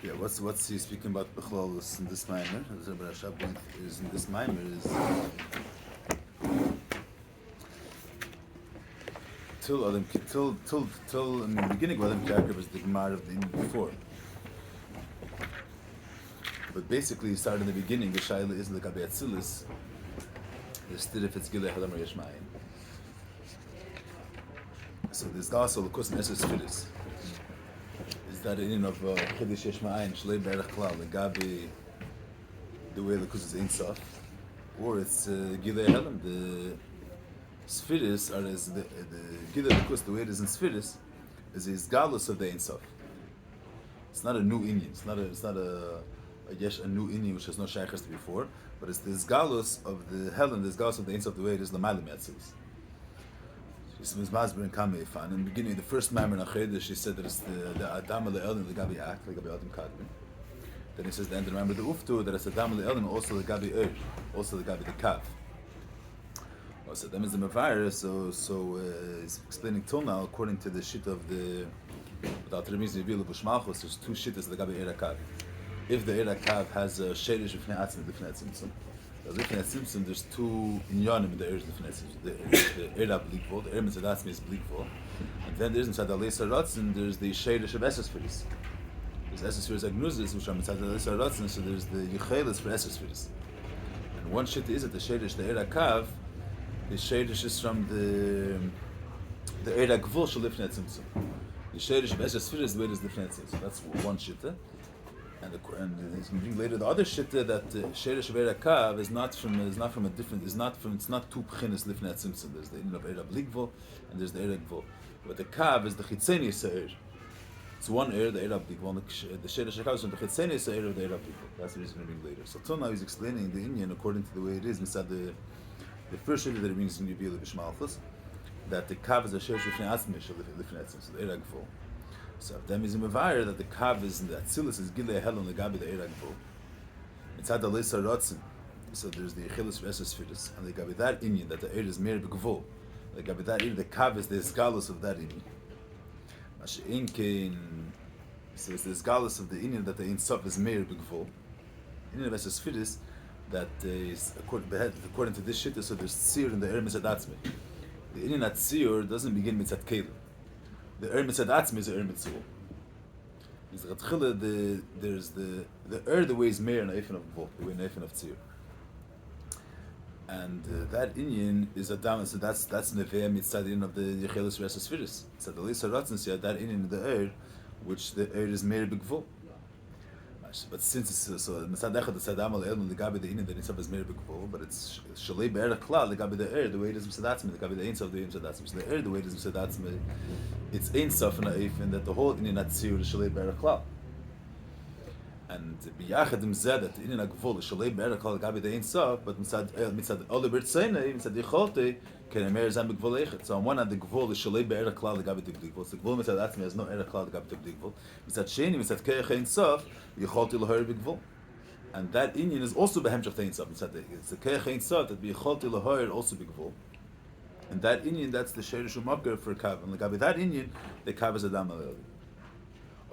Yeah, what's he speaking about Bechlolus in this Maimer? As Rabbi Rashab is in this Maimer is till in the beginning of Adam יקריב is the Gemara of the before. But basically, he started in the beginning. The Shaila is the Gabi Atzilis. The Stir if it's Gilei Hadam Yesh Mayim. So there's also the Kus Neses Filis. Is that in of Hachodesh Yesh Mayim Shlei Berach Klal the Gabi the way the Kus is Ein Sof, or it's Gilei Hadam the Sphiris are as the Gilei Kus the way it is in Sphiris is Galus of the Ein Sof. It's not a new Indian. It's not a new Indian which has no shaykhs to before, but it's this galus of the Helen, this galus of the Ein Sof the way it is L'mayla Me'atzilus. She's Mazber and Kamei. In the beginning, the first Maimer in Hachodesh, she said that it's the Adam Le'elin, the Gabi Ak, the Gabi Adam Kadmi. Then he says the end of the Maimer, the Uftu, that it's Adam Le'elin, also the Gabi also the Gabi the Kav. So that means the Mevair, so he's explaining till now, according to the shit of the without the reason reveal of Bushmalchus, there's two shittas of the Gabi Kav. If the Kav has a Sherish of Fnei Atzim, the Fnei Tzimtzum, there's two inyanim in the Eretz Fnei Tzimtzum. The Era Blikvol, the Eretz Adatzmi is Blikvol. And then there's inside the Leisa Ratzin, there's the Sherish of Eses Firis. There's Eses Firis Agnuzis, which are inside the Leisa Ratzin, so there's the Yechelis for Eses Firis. And one shit is that the Sherish, the Era Kav, the Sherish is from the Era Gvul Shal Fnei Tzimtzum. The Sherish of Eses Firis, the way it is the Fnei Tzimtzum. That's one shit. And he's going to bring later the other shitta that Sheresh of Kav is not from a different, it's not two pchinas lifnei tzimtzum. There's the Indian of Era Blikvo and there's the Era Gvul. But the Kav is the chitzeni seir. It's one Era, the Era Blikvo, and the Sheresh of Kav is from the chitzeni seir of the Era Blikvo. That's what he's going to bring later. So till now he's explaining the Indian according to the way it is. Inside the first shitta that he brings in Yevila Bishmalchus, that the Kav is a Sheresh of Fnei lifnei tzimtzum, the Era Gvul. So them is a Mevair that the Kav is in the Atzilus is Gilei Helon the Gabi the Eirag Bo. Inside the Leisa Ratzin, so there's the Yechilis for Eses Firis, and the Gabi that Indian that the Eir is Meir Begvol. The Gabi that Indian, the Kav is the Esgalus of that Indian. Mashi'inkein, so it's the Esgalus of the Indian that the Ein Sof is Meir Begvol. Indian of Eses Firis that is according to this shit, so there's Tzir in the Eir Mitzad Atzmi. The Indian at Tzir doesn't begin Mitzad Kelim. The Mitzad Atzmi is the Mitzvah. There's the way is Meir and Eifen of Gvul, the way in Eifen of Tzir. And that Inyan is Adam, so that's Neveh Mitzad Inyan of the Yechelis Reses Firis. So the Leisa Ratzin said that Inyan of the which the is Meir Begvul. But since it's so Mitzad Echad the Sadam al Elm the Gabi the Inyan the Nitzad is Meir Begvul, but it's Shalei Be'er Klal the Gabi the way it is Mitzad Atzmi, the Gabi the Ein Sof the Mitzad Atzmi. So the way it is Mitzad Atzmi, it's Ein Sof and Eifen that the whole Inyan Atzir is Shalei Be'er Klal. And Biyachadim Zed that the Inyan Agvul is Shalei Be'er Klal the Gabi the Ein Sof, but Mitzad Oli Bertzeinei Mitzad Yicholte can Meir Zam Begvul Eichet. So on one hand the Gvul is Shalei Be'er Klal the Gabi the Gvul. So the Gvul Mitzad Atzmi has no Eir Klal the Gabi the Gvul. Mitzad Sheni Mitzad Keich Ein Sof Yicholte L'Hoyer Begvul. And that Inyan is also the Hemshech Ein Sof. It's the Keich Ein Sof that Yicholte L'Hoyer also Begvul. And that Inyan, that's the Sherish Umabgar for Kav. And like that Inyan, the Kav is Adam Aleli.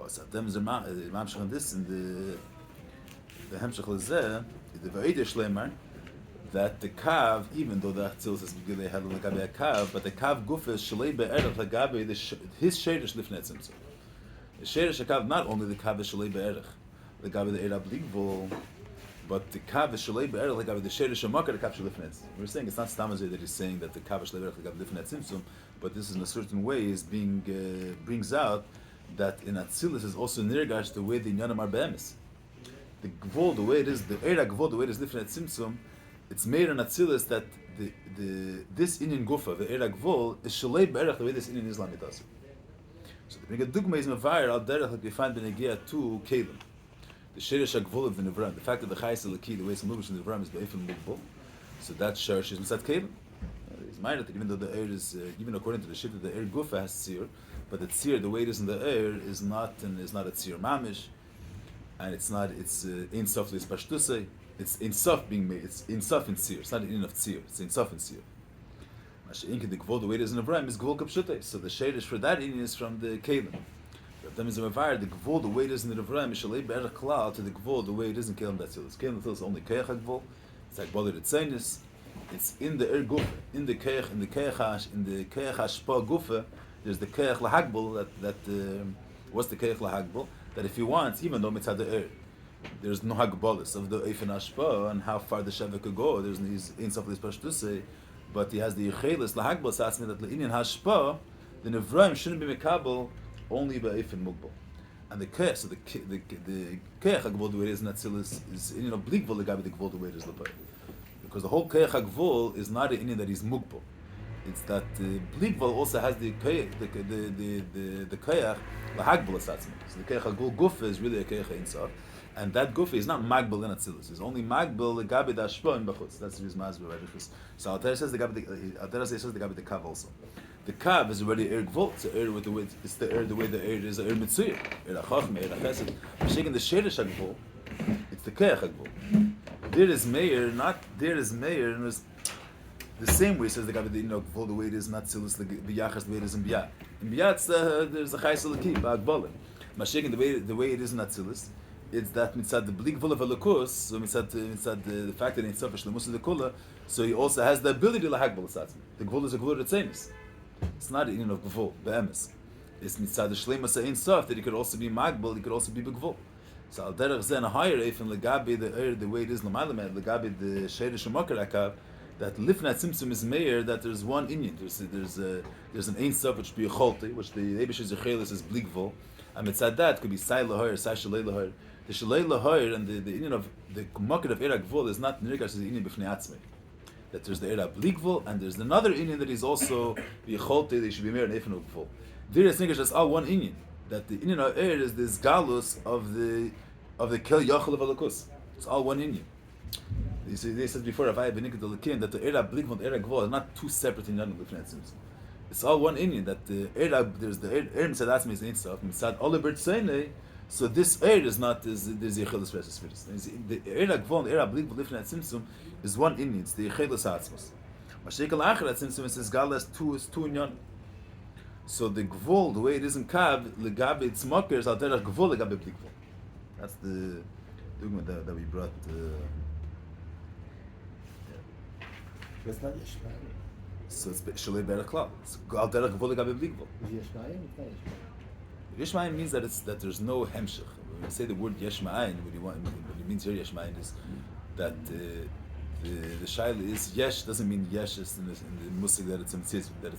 Oh, so them is Mamshech on this, and the Hemshech Lezeh, the Va'idish Lemar, that the Kav, even though the Atzil says Gilei Hadol Lagabi Kav, but the Kav Gufes Shalei Be'erach Lagabi, his Sherish Lifnei Tzimtzum. The Sherish Kav, not only the Kav is Shalei Be'erach Lagabi the Eirab Ligvol, but the Kav is Shalei Be'erach Lagabi the Sherish Hamakar the Kav Shalifnei Tzimtzum. We're saying it's not Stamazay that he's saying that the Kav is Shalei Be'erach Lagabi Lifnei Tzimtzum, but this in a certain way is being brings out that in Atzilus is also nirgash the way the Inyanim are be'emes. The Gvul, the way it is, the Eira Gvul, the way it is Lifnei Tzimtzum, it's made in Atzilus that this Inyan Gufa, the Eira Gvul, is Shalei Be'erach the way this Inyan Islam does. So the bring a dugma is Mevair al derech like we find Benegia to Kalim. The Sherish HaGvul of the Nevram, the fact that the Chayes Elaki, the way some Lubish in the Nevram is Be'efim Mugvul, so that Sherish is Mitzad Kalim. It's minor that even though the air is, even according to the Shit, the air Gufa has Tzir, but the Tzir, the way it is in the air, is not a Tzir Mamish, and it's Ein Sof Lis Pashtusei, it's Ein Sof being made, it's Ein Sof in Tzir, it's not an In of Tzir, it's Ein Sof in Tzir. The Gvul, the way it is in Avraham, is Gvul Kapshutei, so the Sherish for that in is from the Kalim. That means the gvul, the way it is in the Nevrayim, Mishalei Be'erach Klal, to the gvul, the way it is in Kelim Datzilis. Kelim Datzilis is only Keach HaGvul. It's like Boler Tzeinis. It's in the Gufa, in the Keach Hashpa Gufa. There's the Keach Lahagbul. What's the Keach Lahagbul? That if he wants, even though Mitzad the there's no Hagbolis of the Eifen Hashpa and how far the Sheva could go. There's in Saflis Pashtusei, but he has the Yechelis Lahagbul. So that's me that Le'inyan Hashpa, the Nevrayim shouldn't be Mekabel only by Eifen Mugbal. And the Keach, so the Keach HaGvul, the way it is in Atzilis, is Blikvul the Gabi the Gvul, the way it is Lepai. Because the whole Keach HaGvul is not an Indian that he's Mugbal. It's that Blikvul also has the Keach Lahagbul Asatzim. So the Keach HaGvul Gufa is really a Keach Einsaf. And that Gufa is not Magbal in Atzilis. It's only Magbal the Gabi the Ashpa in Bachutz. That's the reason Mazbeh, right? So Adar says the Gabi the Kav also. The Kav is already Er Gvul. It's the Er with the way it's the Er the way the Er is Er Mitzuyah. Er Achachme, Er Achesed. Shaking the Sheresh HaGvul, it's the Keach HaGvul. There is Meir, not there is Meir, and it's the same way says the Gabi Gvul the way it is not Tzilus the B'Yachas the way it is in B'Yat. In B'Yat there's a Chayes Elokim Ba'Agbalim. Mashiach the way it is not Tzilus. It's that mitzad the blik vul of Elokus, so mitzad the fact that it's selfish lemus the kula, so he also has the ability to lahagbal asatzim. The gvul is a gvul retzenis. It's not an of gvul be'emes. It's mitzad the shlema sein sof that he could also be magbal, he could also be begvul. So al derech zen a higher even legabi the way it is lamalam legabi the sheidish umakar akav that lifnat simsum is meir that there's one inyan. There's an ein sof which be a cholti which the Eibish's yechelis is blik vul, and mitzad that could be sai lahoyer, sai shalei lahoyer. The Shalei Lahoyer and the Indian of the market of Erak Gvul is not Nirgash as the Indian B'fnei Atzmei. That there's the Erak Blikvul and there's another Indian that is also V'yecholte, they should be Meir and Efen Gvul. There is Nirgash as all one Indian. That the Indian of Er is this Galus of the Kel Yachal of Alakus. It's all one Indian. They said before Avaya B'Nikad Alakim that the Erak Blikvul and Erak Gvul are not two separate Indian B'fnei Atzmei. It's all one Indian. That the Erak, there's the Er Mitzad Atzmei is Ein Sof, Mitzad Oliver Tzeinei. So this air is not there's Yechelis versus Firis. The air Gvon, the air Blik V'Lifnei Tzimtzum is one Indian. It's the Yechelis Atzmos. Mashiach Acher Tzimtzum is Galas two in Yon. So the Gvol, the way it is in Kav, Legabe its mockers al derech Gvol legabe Blik Gvol. That's the argument that we brought. That's not Yeshmaim. So it's Shalei Berach Klal. It's al derech Gvol legabe Blik Gvol. Is Yeshmaim? It's not Yeshmaim. Yeshmaim means that there's no Hemshech. When you say the word Yeshmaim, what it means here Yeshmaim is that the shaila is Yesh doesn't mean Yesh is in the musik that it's a mitzvah, that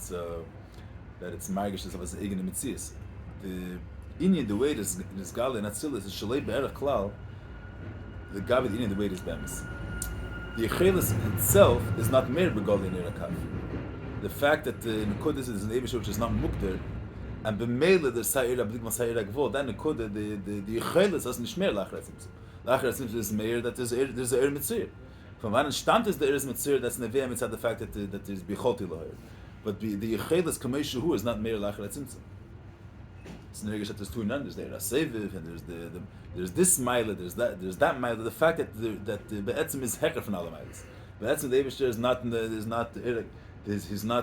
it's margish as a eigen mitzvah. The Inyan, the way it is Gala and Atzilis is Shalei Be'erach Klal. The Gabi the Inyan, the way it is Bemis. The Yechelis itself is not Meir Begali in Erakav. The fact that the Hachodesh is an Eibishter which is not Mukder, and b'meila the Sa'ira B'lik Masa'ira Gvul, that Nekuda, the Yechelis is nicht mehr Lachar Tzimtzum. Lachar Tzimtzum is Meir that there's a Er Mitzir. From one stand is the Er Mitzir, that's Neveah Mitzad the fact that there's Bicholti Laher. But the Yechelis Kamei is not Meir Lachar Tzimtzum. It's Nergish that there's two numbers there. Aseviv, and there's this Meila, there's that Meila. The fact that the Be'etzim is Hecher from all the Meilas. Be'etzim the Eibishter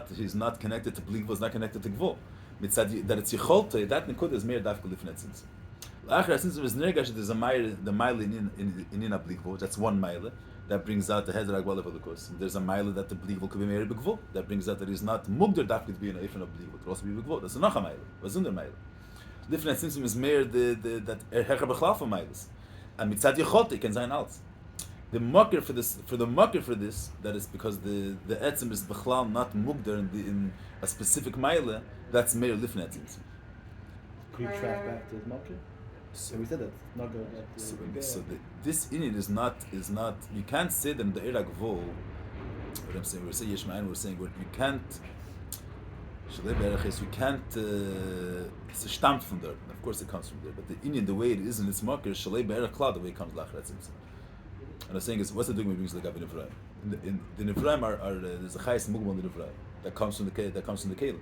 is not connected to Blik Gvul, is not connected to Gvul. That it's Yecholte, that Nekuda is Meir Dafka Lifnei Tzimtzum. L'achar Tzimtzum is Nergash, there's a Meir, the Meile in Ina Blikvul, that's one Meile, that brings out the Heder Agwal of Elokus. There's a Meile that the Blikvul could be Meir B'Gvul, that brings out that he's not Mugder Dafka to be in Eifen of Blikvul, it could also be B'Gvul. That's another Meile, a Zunder Meile. Lifnei Tzimtzum is Meir, that Hecher B'Chlal for Meiles. And Mitzad Yecholte can sein Alts. The mocker for this, that is because the etzim is b'chlal not mugder in a specific mile. That's Meir Lifnei Tzimtzum. Could you track back to his mocker? So we said that not going back to this inyan is not. You can't say that in the Erak Vol. What I'm saying, we're saying Yeshmaim. We're saying you can't. Shalei Berach is you can't. It's a stamp from there. Of course, it comes from there. But the inyan, the way it is in its mocker, Shalei Berach Klal, the way it comes Lachar Tzimtzum. And I'm saying is, what's the doing brings like in Nevrayim? The Nevrayim are there's a chayes mugmal in the Nevrayim that comes from the Kelim.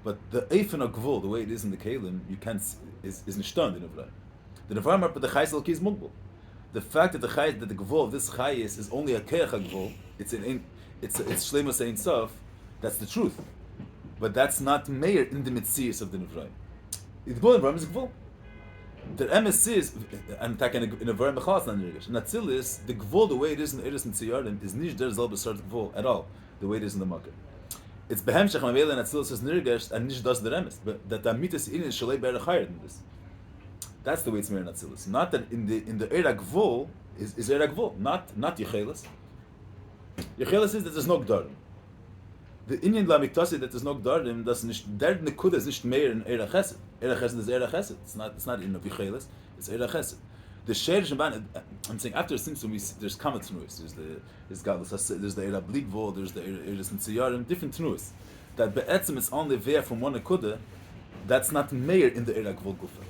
But the Eifen of Gvul, the way it is in the Kelim, you can't is nishtand in the Nevrayim. The Nevrayim are but the chayes elki is mugmal. The fact that the Gvul of this chayes is only a keach Gvul, it's Shlema saying sof, that's the truth. But that's not Meir in the Metzias of the Nevrayim. The Gvul in Nevrayim is Gvul. The emes is, I'm talking in a very mechas non nirgash. Natzilis, the gvul, the way it is in Eretz Mitziyarim, is nicht der selbe sort gvul at all, the way it is in the market. It's behemshech mavela and Natzilis is nirgash and nicht das der emes, but that amitas in is shalei be'er higher than this. That's the way it's Meir Natzilis. Not that in the Eira gvul is Eira gvul, not Yechelis. Yechelis is that there's no gdarim. The Indian Lamiktasi that there's no gdarim, that's nicht der nekuda is nicht mehr in Eira Chesed. Eira Chesed is Eira Chesed. It's not in Yechelis. It's Eira Chesed. The Sherish Shabbat, I'm saying after Simpson, there's Kamat Tnuis. There's Godless. There's the Eira Bligvol. There's the Eira Tziyarim. Different Tnuis. That be'etzim is only there from one nekuda. That's not Meir in the Eira Gvul Gufa.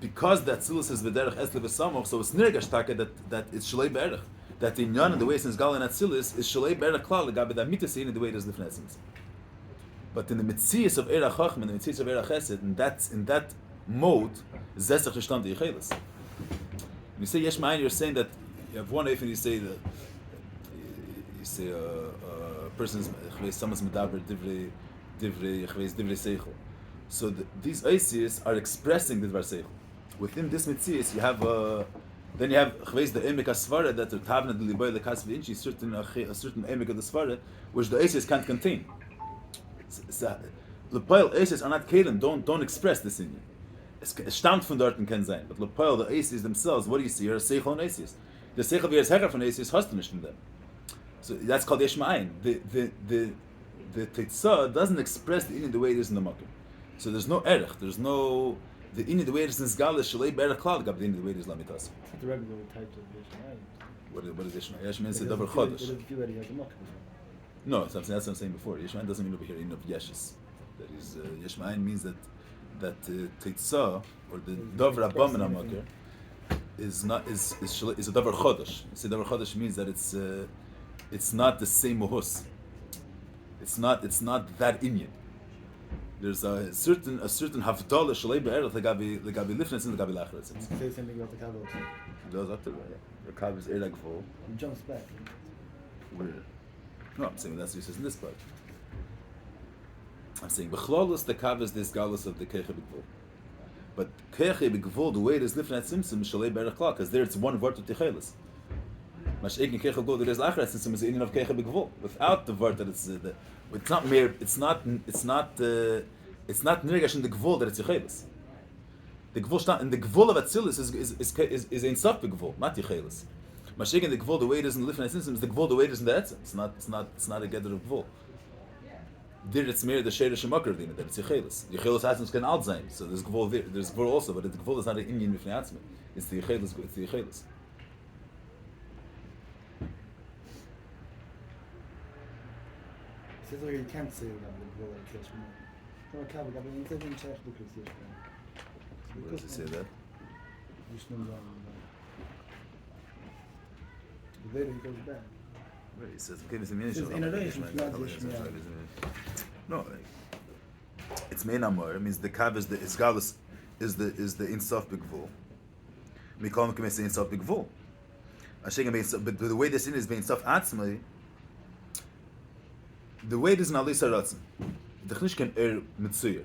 Because that Tzilus is V'derech Esle V'samoch, so it's Nirgash Taka that it's Shalei Be'erech. That the Inyan and the way since Gal and Atzilus is Shalei Be'erech Klal, Gabi that Mitasin in the way it is Lifnei Etzim. But in the Metzias of Eira Chacham and the Metzias of Eira Chesed, in that mode, Zesach Rishtam the Yechelis. When you say Yesh Ma'ayin, you're saying that you have one if and you say that a person's someone's Medaber Divrei Seichel. So these Eisias are expressing the Dvar Seichel. Within this Metzias, you have then you have Chveis the Emek HaSvara that the Tavna the Liboy the Kasvi Inchi, a certain Emek of the Svara, which the Eisias can't contain. Lepoil Eisias are not Kalim, don't express this in you. Es stammt von dort and can sein. But Lepoil, the Eisias themselves, what do you see? You're a Seichel and Eisias. The Seichel V'yer Hecher von Eisias hast du nicht in them. So that's called Yesh Ma'ayin. The Tetzah doesn't express the Inyan the way it is in the Makkah. So there's no erech, there's no the Inyan the way it is in Zgal is Shalei Be'erech Klal, the Inyan the way it is Lamitas. It's not the regular type of Yesh Ma'ayin. What is Yesh Ma'ayin? Yesh Ma'ayin is the double Chodesh. No, that's what I'm saying before. Yesh Ma'ayin doesn't mean over here in of Yeshis. That is, Yesh Ma'ayin means that Tetzah or the Dover Abam in Hamakar is a Dover Chodesh. So Dover Chodesh means that it's not the same Muhus. It's not that Inyan. There's a certain havdalah shalei be'erech legabi lifnei and legabi lachar. Say something about the Kabbal. It goes up to right. The Kav is Eira Gvul. It jumps back. Where? No, I'm saying that's what he says in this part. I'm saying b'chlolus the Kav is this galus of the Keiche B'Gvul. But Keiche B'Gvul, the way it is lifnei tzimtzum shalei be'erech klal, because there it's one word of Tichelis. Mash'ek in Keiche B'Gvul there is lachar tzimtzum is the Indian of Keiche B'Gvul. Without the word that it's not mere. It's not nirgash in the gvul that it's yechelis. The gvul in the gvul of Atzilus is ein sof gvul, not yechelis. Mashik in the gvul the way it is in the lifnei system is the gvul the way it is in the etzim. It's not a gather of gvul. There it's mere the sheidah shemakar dina that it's yechelis. Yechelis atzim can out sein. So there's gvul there. There's gvul also, but the gvul is not an Indian lifnei atzim. It's the yechelis. It's the yechelis. It says like you can't say that the Gvul like Yesh Ma'ayin. From a Kabbal, it says in Shech Lukas Yesh Ma'ayin. Where does it say that? Later he goes back. Where he says, in a relation, it's not Yesh Ma'ayin. No, it's Mein Amor. It means the Kav is the Isgalus is the Insof B'Gvul. Mikol Mekim is the Insof B'Gvul. But the way this is being Insof Atzmai. The way it is in Alisa Ratzin, the Chnish can Mitzuyer.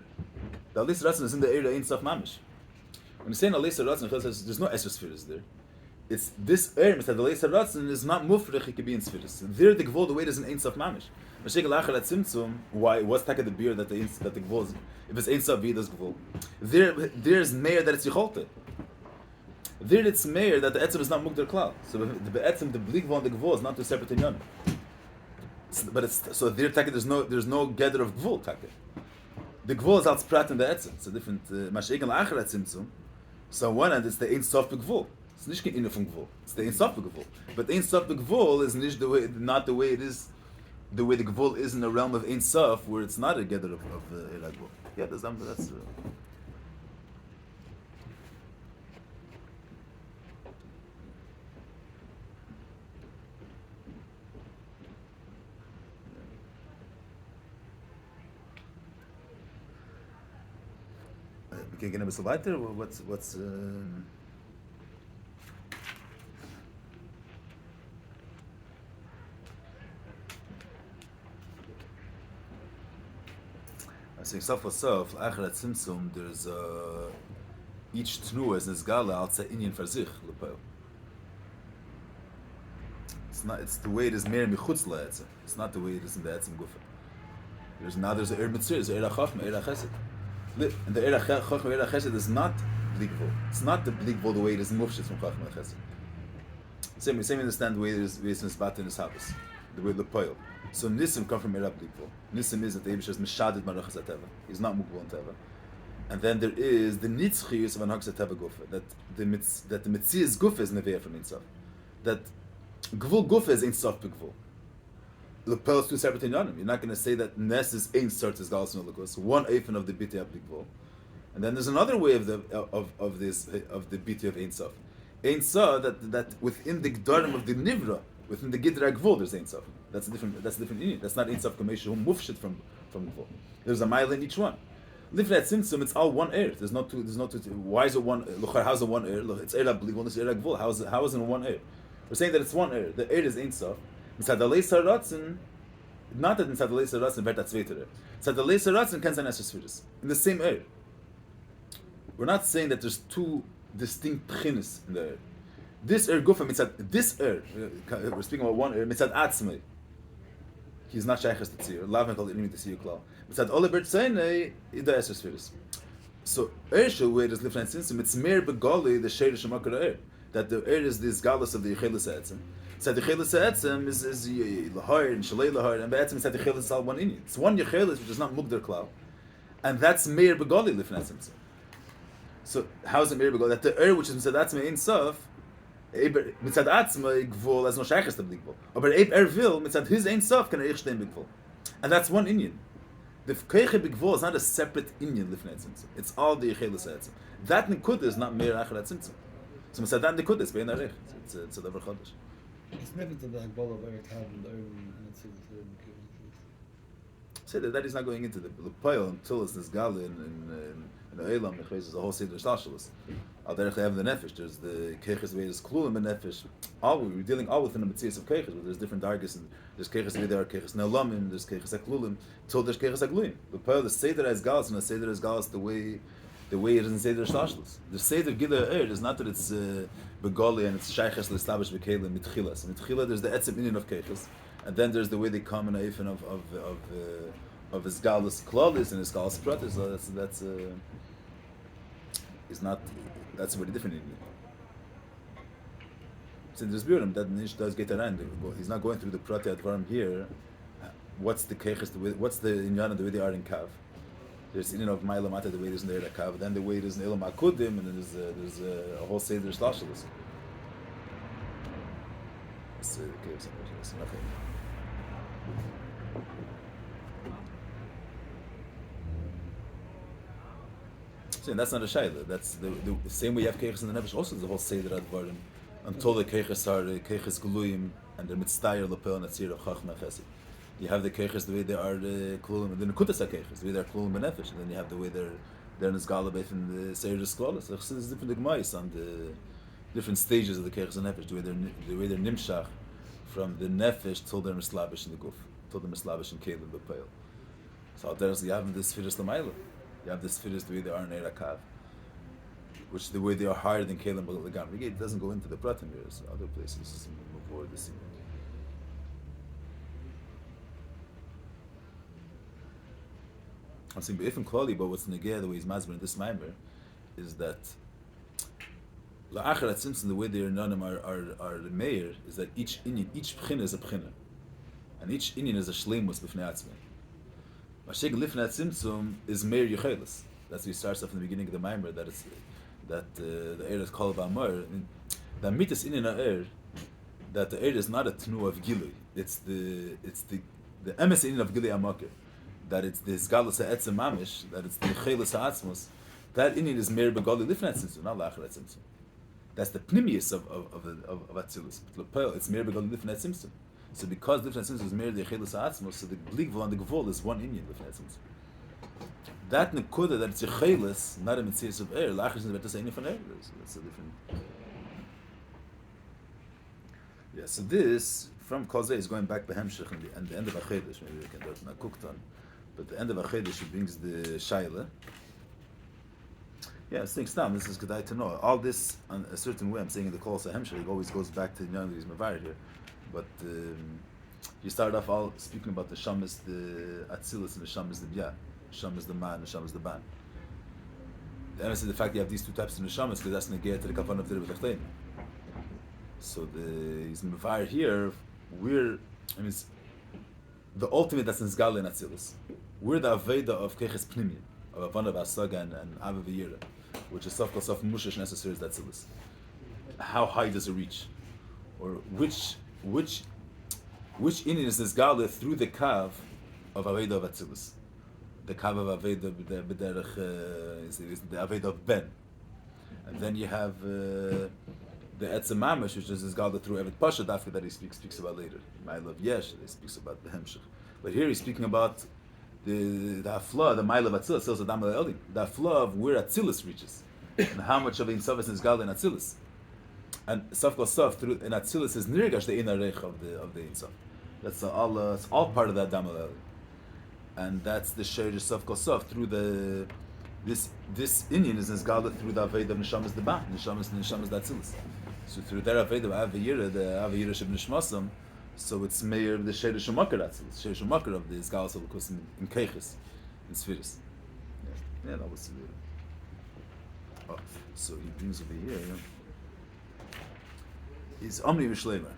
The Alisa Ratzin is in the area in Saf Mamish. When you say in Alisa Ratzin, there's no Esra Spheres there. It's this area, that the Alisa Ratzin is not Mufrech, it could be in Spheres. There the Gvul, the way it is in Ein Saf Mamish. Mashik Lachar at Tzimtzum, why, what's Taka the beer that the Gvul is, if it's Ein Saf Vidas Gvul. There's Meir that it's Yecholte. There it's Meir that the Etzim is not Mugdar Klal. So the Etzim, the Blig Gvul and the Gvul is not two separate in Yon. But it's so there. There's no gather of gvul. The gvul is outsprat in the etzim. It's a different mashik and la'achar etzimtzum. So on one end it's the ein sof gvul. It's nicht kein inner from gvul. It's the ein sof gvul. But ein sof gvul is not the way it is. The way the gvul is in the realm of ein sof, where it's not a gather of gvul. Yeah, that's. Can you get a bit weiter? What's So self self, Achat Tzimtzum, there's each tnu is Nizgala outside Inyan for sich, Lepel. It's the way it is Meir Michutz La'etzem. It's not the way it is in the Etzem Gufa. There's a Mitzvah, there's a Chachma, Chesed. And the Chachma, Chesed is not Blikvol. It's not the Blikvol the way it is Mufshit from Chachma Chesed. Same understand the way it is Nisbat in the Shabbos, the way the Poil. So Nisim come from Eira Blikvol. Nisim is that the Eibush is Meshadid Marachas HaTeva. He's not Mukvol in Teva. And then there is the Nitzchius of Anachas HaTeva Gufa, that the Metzias Gufa is Neveah from Insof. That Gvul Gufa is Ein Sof B'Gvul. Lepel is two separate inyanim. You're not going to say that Nes is Ein Sort is Galas Nolikus, one Eifen of the Biti of B'Gvul. And then there's another way of the Biti of Ein Sof. Ein Sof that within the Gdarim of the Nivra, within the Gidra Gvul, there's Ein Sof. That's a different inyan. That's not Ein Sof Kamesh who mufshit from Gvul. There's a mile in each one. Lifnat Tzimtzum, it's all one air. There's no two. Why is it one? How's it one air? It's Eira B'Gvul, it's Eira Gvul. How is it in one air? We're saying that it's one air. The air is Ein Sof. Mitzadalei Saratzen, not that Mitzadalei Saratzen wird a zweiter air. Mitzadalei Saratzen can sein Eshes Firis. In the same air. We're not saying that there's two distinct pchinis in the air. This air gufa mitzad, this air, we're speaking about one air, mitzad atzmei. He's not shaychas to tzir. Lavan called enemy to see you klal. Mitzad olebert zeinei, ida Eshes Firis. So air shel where there's lifnat sinsim, it's mer begoli the sheir shemakar air. That the air is this galus of the yechelis etzem. So the yechelis etzem is lahar and shalei lahar, and be'etzem is that the yechelis is all one inyan. It's one yechelis which is not mugdar klal, and that's mer begoli lifnat sinsim. So how is it mer begoli? That the air which is mitzad atzmei ein sof, mitzad atzmei gvul as no shaychas to b'gvul. But eib vil mitzad his ein sof can eich shtein b'gvul, and that's one inyan. The keiche b'gvul is not a separate inyan lifnat sinsim. It's all the yechelis etzem. That nekuda is not mer achat sinsim. So mitzad that nekuda is bein arich. It's a lever chodesh. It's never the Ball of Eretz and it's say that he's not going into the pile until it's this gal in the Eilam. There's a whole seder shlashalis. Al derech have the nefesh. There's the keches way is klulim and nefesh. We're dealing all within the mitzias of keches. But there's different dargis and there's keches way there, keches ne'lamim. There's keches aklulim. Till there's keches agluim. The pile the seder as galas and the seder as galas the way it is in seder shlashalis. The seder gila er is not that it's begoli and it's shayches l'establish bekelim mitchilas. Mitchilas there's the etzem inyan of keches. And then there's the way they come in a ifin of his galus klalis and his galus pratis. So that's is not that's very different. So there's biurim that nish does get around. He's not going through the prati advarim here. What's the keches? What's the inyan the way they are in kav? There's inyan of ma'alamata the way it is in the kav. Then the way it is in elam akudim, and then there's a whole seder shlashalis. So that's not a shayla. That's the same way you have keches in the nefesh. Also, the whole seder advarim until the keches are keches gluyim and the mitzdayer lepel and atzir of chachma chesed. You have the keches the way they are the klulim and the nekutas keches the way they're klulim benefesh, and then you have the way they're in nizgalabet and the seder sklolas. So there's different gemais on the different stages of the keches and nefesh. The way they're nimshach from the nefesh till they're mislabish in the guf, till they're mislabish in kelim lepel. So there's you have this firis l'mayla. You have this fittest the way they are in Eirakav, which the way they are higher than Kalim Bagam. It doesn't go into the Pratim here, so other places before the scene. I'm saying, but if in Klali, but what's negeh the way he's mazber in this mimer is that La'achar at Simpson, the way they are nanim are the Meir is that each pchina is a pchina, and each inyan is a shleimus b'fnei atzmei. Masheg lifnat simtzum is Meir Yechelis. That's what he starts off in the beginning of the Maimer, that the air is called Bamar. The mitas in air that the air is not a tnu of Gilui. It's the emes in of Gilui Amakir. That it's the Galus Etzem Mamish, that it's the Yechelis Ha'atzmos. That in is Meir Begoli lifnat simtzum, not Lachar at simtzum. That's the pnimius of Atzilus. It's Meir Begoli lifnat simtzum. So because Lifnat Simtzum is merely the Chelis Ha'atzmos, so the Bligvul and the Gvul is one inyan Lifnat Simtzum. That Nekuda, that it's a Chelis, not a Metzias of air, Lachar is better saying from air. That's a different... Yeah, so this, from Kozeh, is going back to Hemshech and the end of Hachodesh. Maybe we can do it in a Kuktan. But at the end of Hachodesh, he brings the Shaila. Yeah, it's things down. This is good to know. All this, in a certain way, I'm saying in the Kol Hemshech, it always goes back to the Young Ladies Mavar here. But you start off all speaking about the Shamas, the Atzilus, and the Shamas, the Bia. The Shamas, the Man, the Shamas, the Ban. The emphasis the fact you have these two types of Neshamas, because that's negate to the Kafan of the Rebbe. So he's Mavar here, it's the ultimate that's in Zgal and Atzilus. We're the Aveda of Keches Pnimi, of Avana Vasaga and Ava V'yira, which is Sof Kol Sof Mushish necessary is Atzilus. How high does it reach? Or which Indian is this Zgal through the Kav of Aveda of Atzilus? The Kav of Aveda is the Aveda of Ben. And then you have the Etzem Mamash, which is this Zgal through Evet Pasha, after that he speaks about later. Ma'il of Yesh, he speaks about the Hemshech. But here he's speaking about the Afla, the Ma'il of Atzilus, also the Elim, the Afla of where Atzilus reaches, and how much of the Insavis is Gal in Atzilus. And Saf Kol Saf through in Atzilus is Nirgash the Ina Reich of the Insaf. That's it's all part of that Elim. And that's the Sheir Saf Kol Saf through this Indian is Gal through the Aved of Neshamas the Ban, Neshamas the Atzilus. So through their Aved of Avayira, the Avayira Sheb Nishmasam, so it's Meir the Sheir Shemakar Atzilus, Sheir Shemakar of the Zgal Solukus in Keiches, in Spheres. Yeah, that was the. So he brings over here. Is Omni Mishlemer.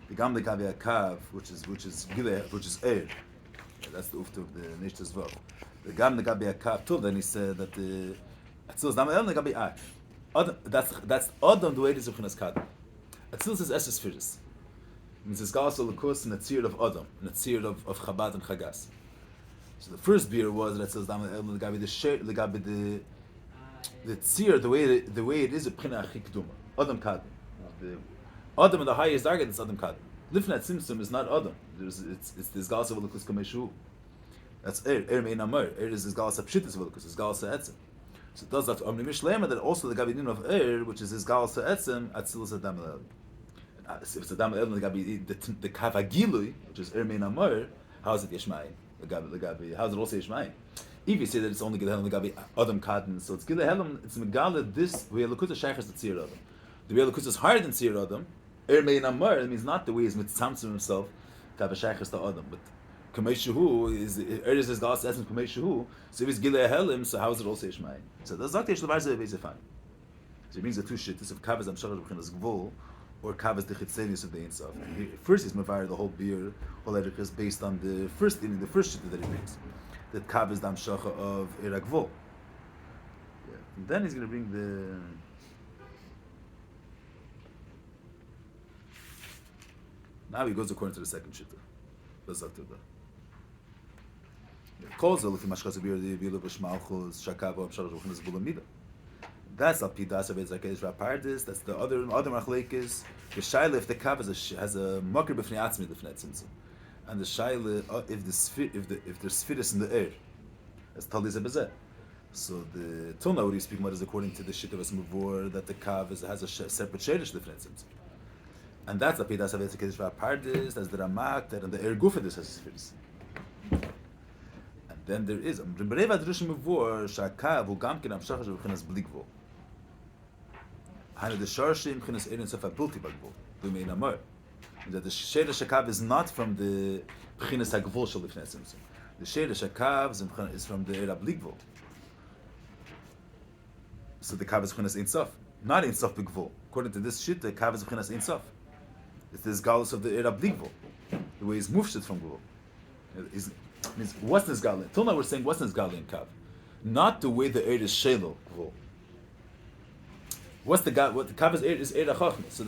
The Gamle Kavi Akav, which is Gileh, which is Eir. That's the Ufta of the Nishtas Vav. The Gamle Kavi Akav too. Then he said that the Atzilus Dam El Negabi Ak. That's Adam the way it is of Chinas Kadam. Atzilus is Eshes Firis. Means it's also the course in the tzir of Adam, in the tzir of Chabad and Chagas. So the first beer was that says Dam El Negabi the tzir, the way it is a Pchina Achik Duma. Adam Kadam. The Adam in the highest target is Adam Kadam. Lifnat Simsum is not Adam. It's this Galsa Velikus Kameshu. That's Mein Amar. Is this Galsa Pshitis Velikus, is Galsa Etzem. So it does that to Omni Mishlema, that also the Gabidin of which is his Galsa Etzem, Atzilus Adam El. If it's Adam El, the Kavagilui, which is Mein Amar, how is it Yishmai? The Gabi, how is it also Yishmai? If you say that it's only Gilehelim, the Gabi Adam Kadam, so it's Gilehelim, it's Megala, this way Lakuta Sheikhs the Tzir Adam. The way Lakuta is higher than Tzir Adam, Mein Amar, it means not the way he's mitzamtzim himself to have a shaykhs to Adam, but Kameshu is his God's essence Kameshu. So if it's Gilei Helim, so how is it also Ishmael? So that's not the Shlevarze Bezefan. So he brings the two shittis of Kavaz Amshachar B'chinas Gvul or Kavaz the Chitzenius of the Einsaf. First he's Mevar the whole beer, whole is based on the first thing, the first shittis that he brings, that Kavaz the Amshachar of Iragvul. Yeah. And then he's going to bring the. Now he goes according to the second shitta. That's Al Pidas of Ezakesh Rapardis. That's the other machlekes. The shaila if the kav has a makir b'fnei atzmi l'fnei tzimtzum, and the shaila if there's spheres in the air, as Taliz Bezeh. So the Tona what he's speaking about is according to the shitta of Esmuvor that the kav has a separate shadish l'fnei tzimtzum. And that's the Pidas of Ezakesh Rapardis. That's the Ramak that and the air gufadis has spheres. And then there is Reba Drushim Muvor Shakav who Gamkin Amshachas B'chinas Bligvo. Hana the Sharshim B'chinas Erin Sofa Bulti Bagvo. B'mein Amar. That the Sheda Shakav is not from the B'chinas Hagvol Shal B'chinas Simsim. The Sheda Shakav is from the Era Bligvo. So the Kav is B'chinas Ein Sof, not Ein Sof B'gvol. According to this shit, the Kav is B'chinas Ein Sof. It's this galus of the Era Bligvo, the way he's mufshit from Gvol. Means what's this galin? Till now we're saying what's this galin kav, not the way the air is shelo gvul. What the kav is air chachma. So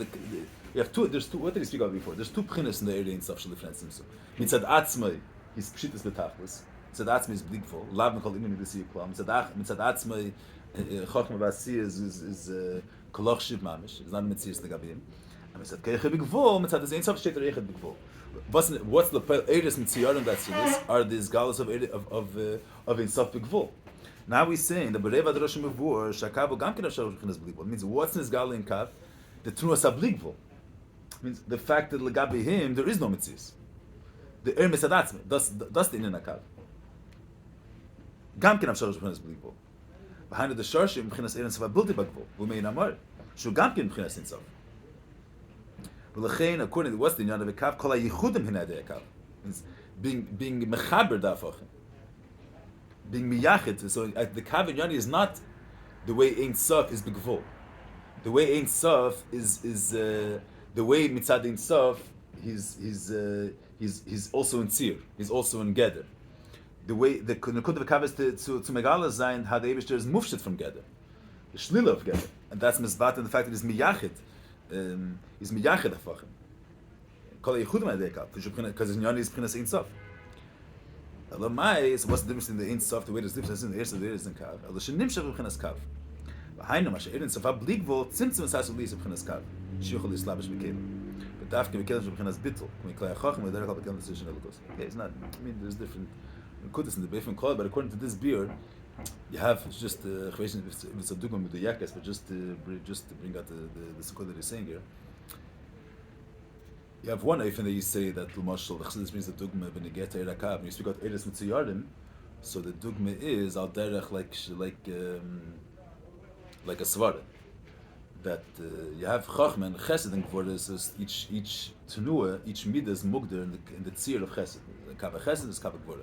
we have two. There's two. What did he speak about before? There's two pchinas in the area in stuff shalifnei simsu. Mitzad atzmai his pshitas betachlis. Mitzad atzmai is bligvul. Lav mechol imini b'si yiklam. Mitzad atzmai chachma v'asi is koloch shiv mamish. It's not mitzvahs legabim. And mitzad keiche b'gvul. Mitzad is ein sof shet reichet b'gvul. What's the Eres Mitziyarim that's this are these galas of Insaf B'Gvul. Now we're saying the Bereva Droshim Mevur Shakavu Gamkin Asher Chinas B'Gvul means what's this gal in Kav? The Truas B'Gvul means the fact that Legabi him there is no mitzvahs. the er mitzad atzmi. Das the inyan hakav. Gam ken hafsharash b'chinas bli gvul. Behind the sharshim b'chinas ein sof abulti b'gvul. V'mein amar. Shu gam ken b'chinas ein sof. V'lechein, according to what's the inyan of a kav, kol ha-yichudim hin adei hakav. Being mechaber dafachim. Being miyachid. So the kav in Yani is not the way Ein Sof is b'gvul. The way Ein Sof is the way mitzad Ein Sof he's also in tzir. He's also in gather. The way the nekud of kav is to megala zayin how the Eibishter is mufshit from gather, the shlila of gather, and that's misbat in the fact that he's miyachid. He's miyachid afachim. Kol yichudim adei kav because in Yani is b'chinas Ein Sof. Elamai, so what's the difference in the Ein Sof? The way there's difference in the Erster there is in kav. Elashin nimshach b'chinas kav. Behind him, Asher Ein Sof abligvol tzimtzum sasu lis b'chinas kav. Shiuchol islabish b'kelim. But dafke b'kelim b'chinas bittul. K'mei klei achachim v'derech al b'kelim decision elikos. Okay, it's not. I memean, there's different kudas in the different kol, but according to this beer, you have just if it's a dugma with the yakas, but just to bring out the sukkah that he's saying here. You have one eifin that you say that l'mashal the chassidus brings the dugma when you get to erakav. When you speak about eres mitziyarim, so the dugma is al derech like a svara. That you have chachma and chesed and gvura is each tenua, each midah is mugder in the tzir of chesed. The kava chesed is kava gvura.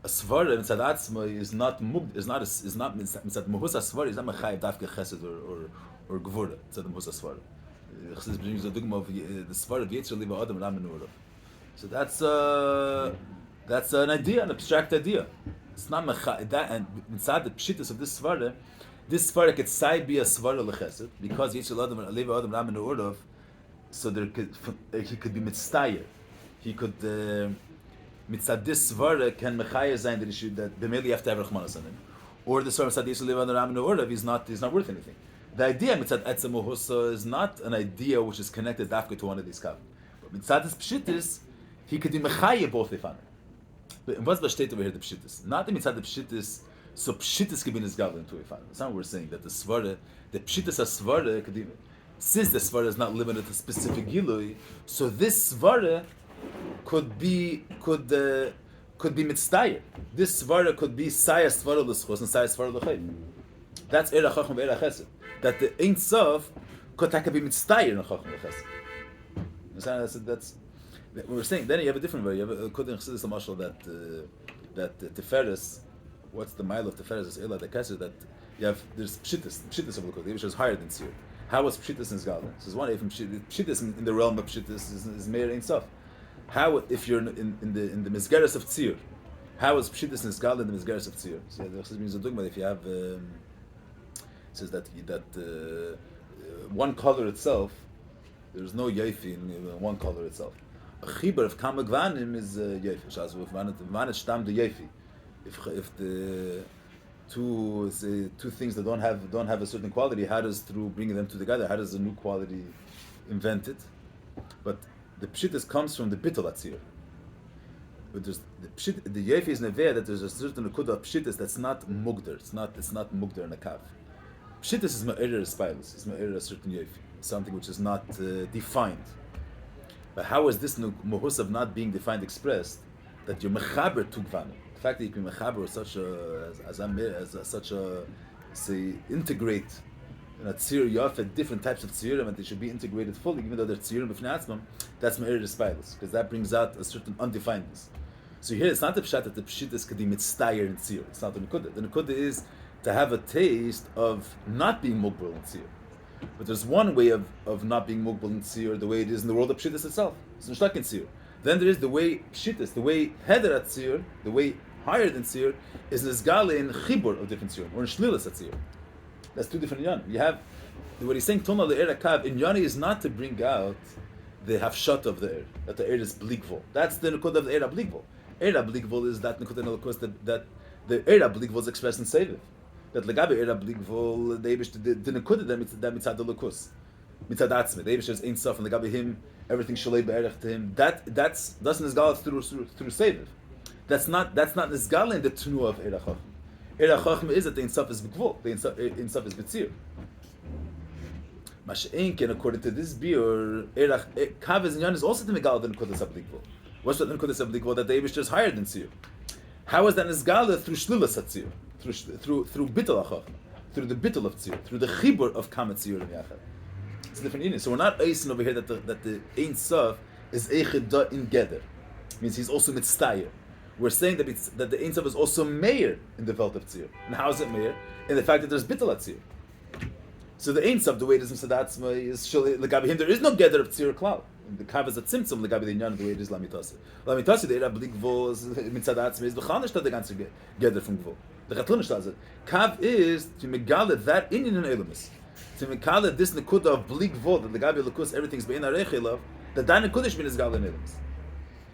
A svara mitzad atzma is not mugder, is not mitzad mahus svara is not mechayev dafke chesed or gvura mitzad mahus svara. Chassidus brings the dugma of the svara of yetzer liva adam ram menurah. So that's an idea, an abstract idea. It's not mechayev that, and inside the pshitas of this svara. This svara could say be a svara lechesed because yetzer adam liva adam ram menurah. So he could be mitztayer. He could mitzad this svara can mechayev zayin that he should that b'meli have to have rachmanas on him, or the svara mitzad yetzer liva adam ram menurah he's not worth anything. The idea mitzad etzem uhusa is not an idea which is connected dafka to one of these kav. But mitzad this pshitis, he could be mechayev both ifan. But what's the state over here the pshitis? Not the mitzad the pshitis. So pshitis could be nisgav into ifan. That's not what we're saying. That the svara, the pshitis as svara could be, since the svara is not limited to specific gilui, so this svara could be mitzdayer. This svara could be saya svara l'schos and saya svara l'chayim. That's era chacham era chesed. That the Ein Sof could be mitzdayer in a chacham chesed. That's what we're saying. Then you have a different way. You have a kodin chesed mashal that Tiferes. What's the mile of Tiferes is ela the chesed that you have. There's pshitis of the kodin which is higher than tzir. How was pshitis in Zgalin? So one from pshitis in the realm of pshitis is Meir Ein Sof. How if you're in the mizgeres of tzir? How is pshitis in Zgalin in the mizgeres of tzir? So the chesed means a dogma if you have. Says that one color itself, there's no yefi in one color itself. A chibar of kama gvanim is yefi. Shas with vanet stam the yefi. If the two things that don't have a certain quality, how does through bringing them together, how does a new quality invented? But the pshitis comes from the bittul atzir. But there's the yefi is neveh that there's a certain nekuda of pshitis that's not mugder. It's not mugder in a kav. Pshitis is ma'ir spilus, is ma'ir a certain yefi, something which is not defined. But how is this muhus of not being defined expressed that you're mechaber to gvanim? The fact that you can mechaber such a say integrate in a tzir yafet different types of tzirim and they should be integrated fully, even though they're tzirim b'fnei that's ma'ir spilus because that brings out a certain undefinedness. So here it's not the pshat that the pshitis could be mitztayer in tzir. It's not the nekuda. The nekuda is to have a taste of not being mugbal in tzir. But there's one way of not being mugbal in tzir, the way it is in the world of pshittis itself. It's nishtak in tzir. Then there is the way pshittis, the way heder at tzir, the way higher than tzir, is nizgale in chibur of different tzir, or in shlilas at tzir. That's two different yanim. You have, what he's saying, Toma le'er akav, in yani is not to bring out the hafshat of the air, that the air is blikvol. That's the nukud of the air blikvol. Air blikvol is that nukud that the air blikvol is expressed in seviv. That legabe era blikvol the nekuda that mitzad the lukus mitzad atzme the Eibush is ein sof and legabe him everything shalei be'erech to him that's nizgal through seviv. That's not nizgal in the tenu of era chacham. Era chacham is that the ein sof is blikvol, the ein sof is betzir. Masha'enken according to this biur era kav is is also the megal the nekuda of blikvol. What's that Nekudas HaBli that the Eibush is higher than Tzir? How is that Nizgala through Shlilas HaTzir? Through Bittul HaChachma, through the Bittul of Tzir, through the Chibur of Kamat Tzir and Yachad. It's a different union. So we're not eising over here that the Ein Sof is Eichid in Geder. Means he's also Mitztayer. We're saying that the Ein Sof is also Meir in the Velt of Tzir. And how is it Meir? In the fact that there's Bittul HaTzir. So the Ein Sof, the way it is Mitzadatzma, is Legabi him, there is no Geder of Tzir Klal. The Kav is a Tzimtzum, Legabi the Inyan, the way it is Lamitasi. Lamitasi, the Eira Blik Gvol, is Mitzadatzma, is Bechanish that the ganze Geder from Gvol. The Chatlunish does it. Kav is to Megala that Inyan and Elamis. To Megala this Nekuda of Blik Gvol, that Legabi Lukus, everything's Bein Arechelav, that Dan Nekudish bin is Gal and Elamis.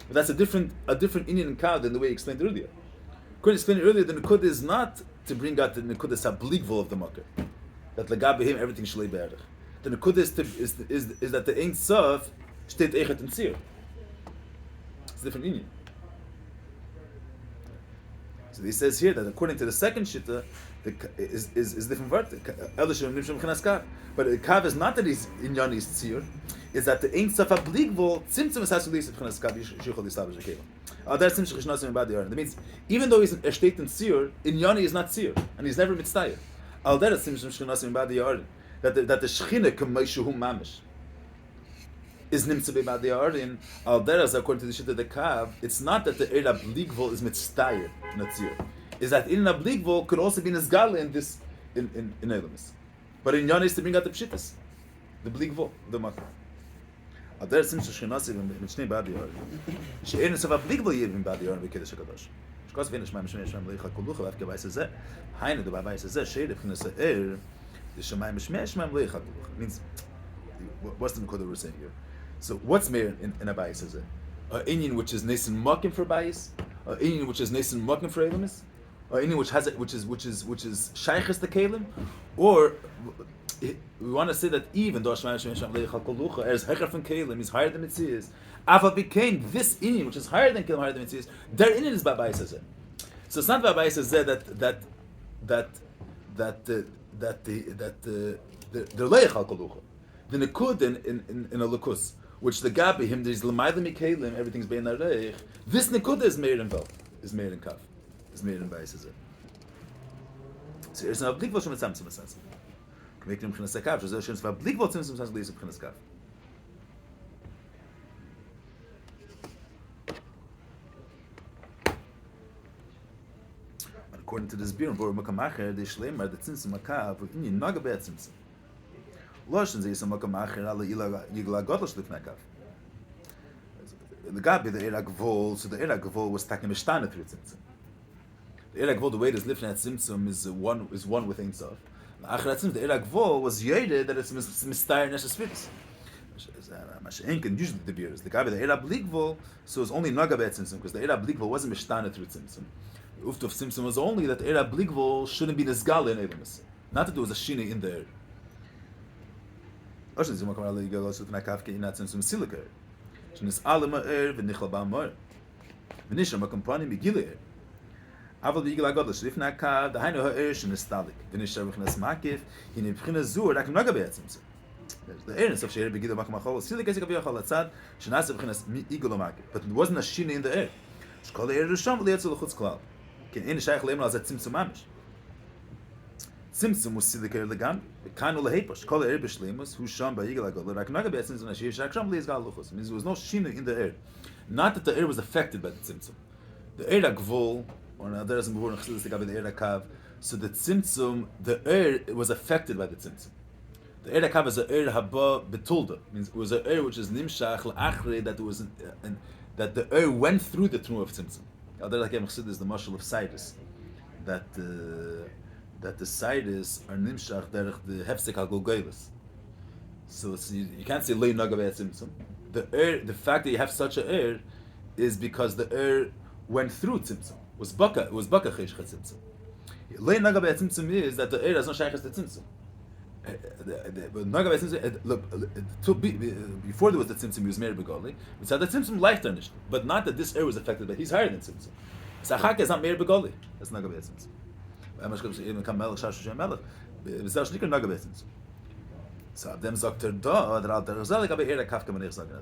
But that's a different Inyan and Kav than the way he explained earlier. According to explained earlier, the Nekuda is not to bring out the Nekuda Sablik Gvol of the Makkah. That Legabi him, everything Shlei Be'erech. The Nekuda is that the Ein Sof steht Eichet and Tzir. It's a different Inyan. So he says here that according to the second Shitta, is different word. But the Kav is not that he's in Yani's Tzir, is that the Ein Sof HaBligvol Tzimtzum is HaSulis B'chinas Kav Yichol Yislav Shekelim. Adar Tzimtzum Chishnasim Bad Yaron. That means even though he's state in Tzir, in Yani is not Tzir, and he's never Mitztayer. Adar Tzimtzum Chishnasim Bad Yaron. That the Shechina K'Meishuhu Mamish is Nimtze B'Bad Yaron. Adar, according to the Shitta the Kav, it's not that the Eira Bligvol is Mitztayer, not Tzir. Is that in a Bligvol could also be Nizgala in this in Elamis. But in Yani is to bring out the Pshittas, the Bligvol, the Makkah. Adar Tzimtzum Chishnasim B'Shnei Bad Yaron. She'ein Sof HaBligvol Yivim Bad Yaron B'Kedesh HaKadosh. Shkos v'ein Shemaim Melecha Kolucha v'Avke B'Ais Hazeh. Hainu the B'Ais Hazeh She'ein B'Chinas Ha'er the Shemaim Melecha Kolucha. Means what's the Nekuda we're saying here? So what's Meir in a B'Ais Hazeh? An Inyan which is Nesin Makim for B'Ais, an Inyan which is Nesin Makim for Elamis, an Inyan which has which is Shaychus the Kalim, or we want to say that even though Shemaim Melecha Kolucha as Hecher from Kalim is higher than Mitzias, Ava became this Inyan which is higher than Kalim, higher than Mitzias. Their Inyan is B'Ais Hazeh. So it's not B'Ais Hazeh that the Leich Al Kolucha, the Nekud in a Lukus, which the Gabi him there's L'mayla Mikalim, everything's Bein Areich. This Nekud is Meir in Vel, is Meir in Kav, is Meir in B'Ais Hazeh. So there's no Blikvol Shem Tzamtzum Esasim. Make them B'chinas Kav. So there's no Blikvol Tzimtzum Esasim L'Yisuf B'chinas Kav. According to this beer, Bor Makamacher, the Shlemar, the Tzimtzum Makav, Inyan Naga Be'at Tzimtzum. Loshen Zayis Makamacher, Ala Yigla Godlosh Lifnakav. The Gabi, the Eira Gvol, so the Eira Gvol was taking Mishtana through Tzimtzum. The Eira Gvol, the way it is Lifnat Tzimtzum is one with Ein Sof. The Acharat Tzimtzum, the Eira Gvol was Yede that it's Mistayr Neshes Firis. And usually the beer is the Gabi, the Eira Bligvol, so it's only Naga Be'at Tzimtzum, because the Eira Bligvol wasn't Mishtana through Tzimtzum. The Uft of Tzimtzum was only that Eira Bligvol shouldn't be Nizgala in Elamis. Not that there was a Shina in there. Oshen Zimakam Ala Yigal Osut Nakav Ke'inat Tzimtzum Silika. Shnis Alema V'nichal Ba Moir. V'nishra Makam Pani Migila Aval Yigal Agod Shrif Nakav, the Hainu Ha'er Shnis Talik. V'nishra V'chinas Makif, Hine V'chinas Zur, Rakim Naga Be'at Tzimtzum. The airness of Sheir Begidah Makam Achol, Silika Zikav Yachal Atzad, Shnas V'chinas Yigal Makif. But there wasn't a Shina in the air. Shkol Eir Rishon V'liatzu L'chutz Klal. Can any shaykh leimel as a tzimtzum mamish? Tzimtzum was silika legam. Kanu leheposh. Kol eir b'shleimus hu sham ba'yigel agol. Like naga be'atzimtzum nashir shak sham leis gal luchos. Means there was no shina in the air. Not that the air was affected by the tzimtzum. The air agvol, or another doesn't before nechsidus the gabi the air kav. So the tzimtzum, the air was affected by the tzimtzum. The air kav is a air haba betulda. Means it was an air which is nimshach la'achre that was that the air went through the tnu of tzimtzum. Adar I is the mashal of Sidus, that the Sidus are nimshach derech the hefsek hagolgelis. So you can't say lei naga be'atzimtzum. The fact that you have such an air is because the air went through tzimtzum. It was baka cheshcha tzimtzum. Lei naga be'atzimtzum is that the air has no shaychus to tzimtzum. Before there was the tzimtzum, he was married begoli. We said the tzimtzum life tarnished, but not that this air was affected. But he's higher than tzimtzum. Sachak is not married begoli. That's not going to be tzimtzum. So them zakter da that al der zalik aber er kafka manich sagen.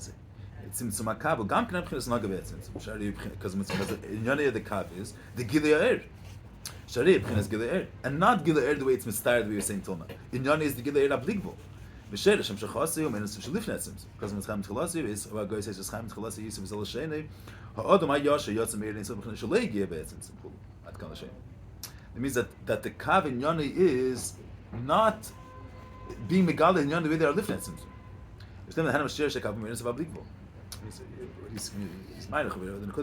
tzimtzum hakav, gam k'nei b'chinas naga b'tzimtzum. Shari because inyani of the kav is the gilei ha'er. Shari b'chinas gilei ha'er, and not gilei ha'er the way it's mistar the way you're saying till now. Inyani is the gilei ha'er abligvul. B'sher Hemshech ha'asiyu menos shelifnei tzimtzum. Because Mitzchayim t'chilasiyu is what guy says Mitzchayim t'chilasiyu yisuf is alashene. Ha'odom ha'yasher yotzim meir neitzum b'chinas shalei giyeh b'tzimtzum. At kan l'shem. It means that the kav inyani is not being megala inyani the way they are lifnei tzimtzum. He's the Nekuda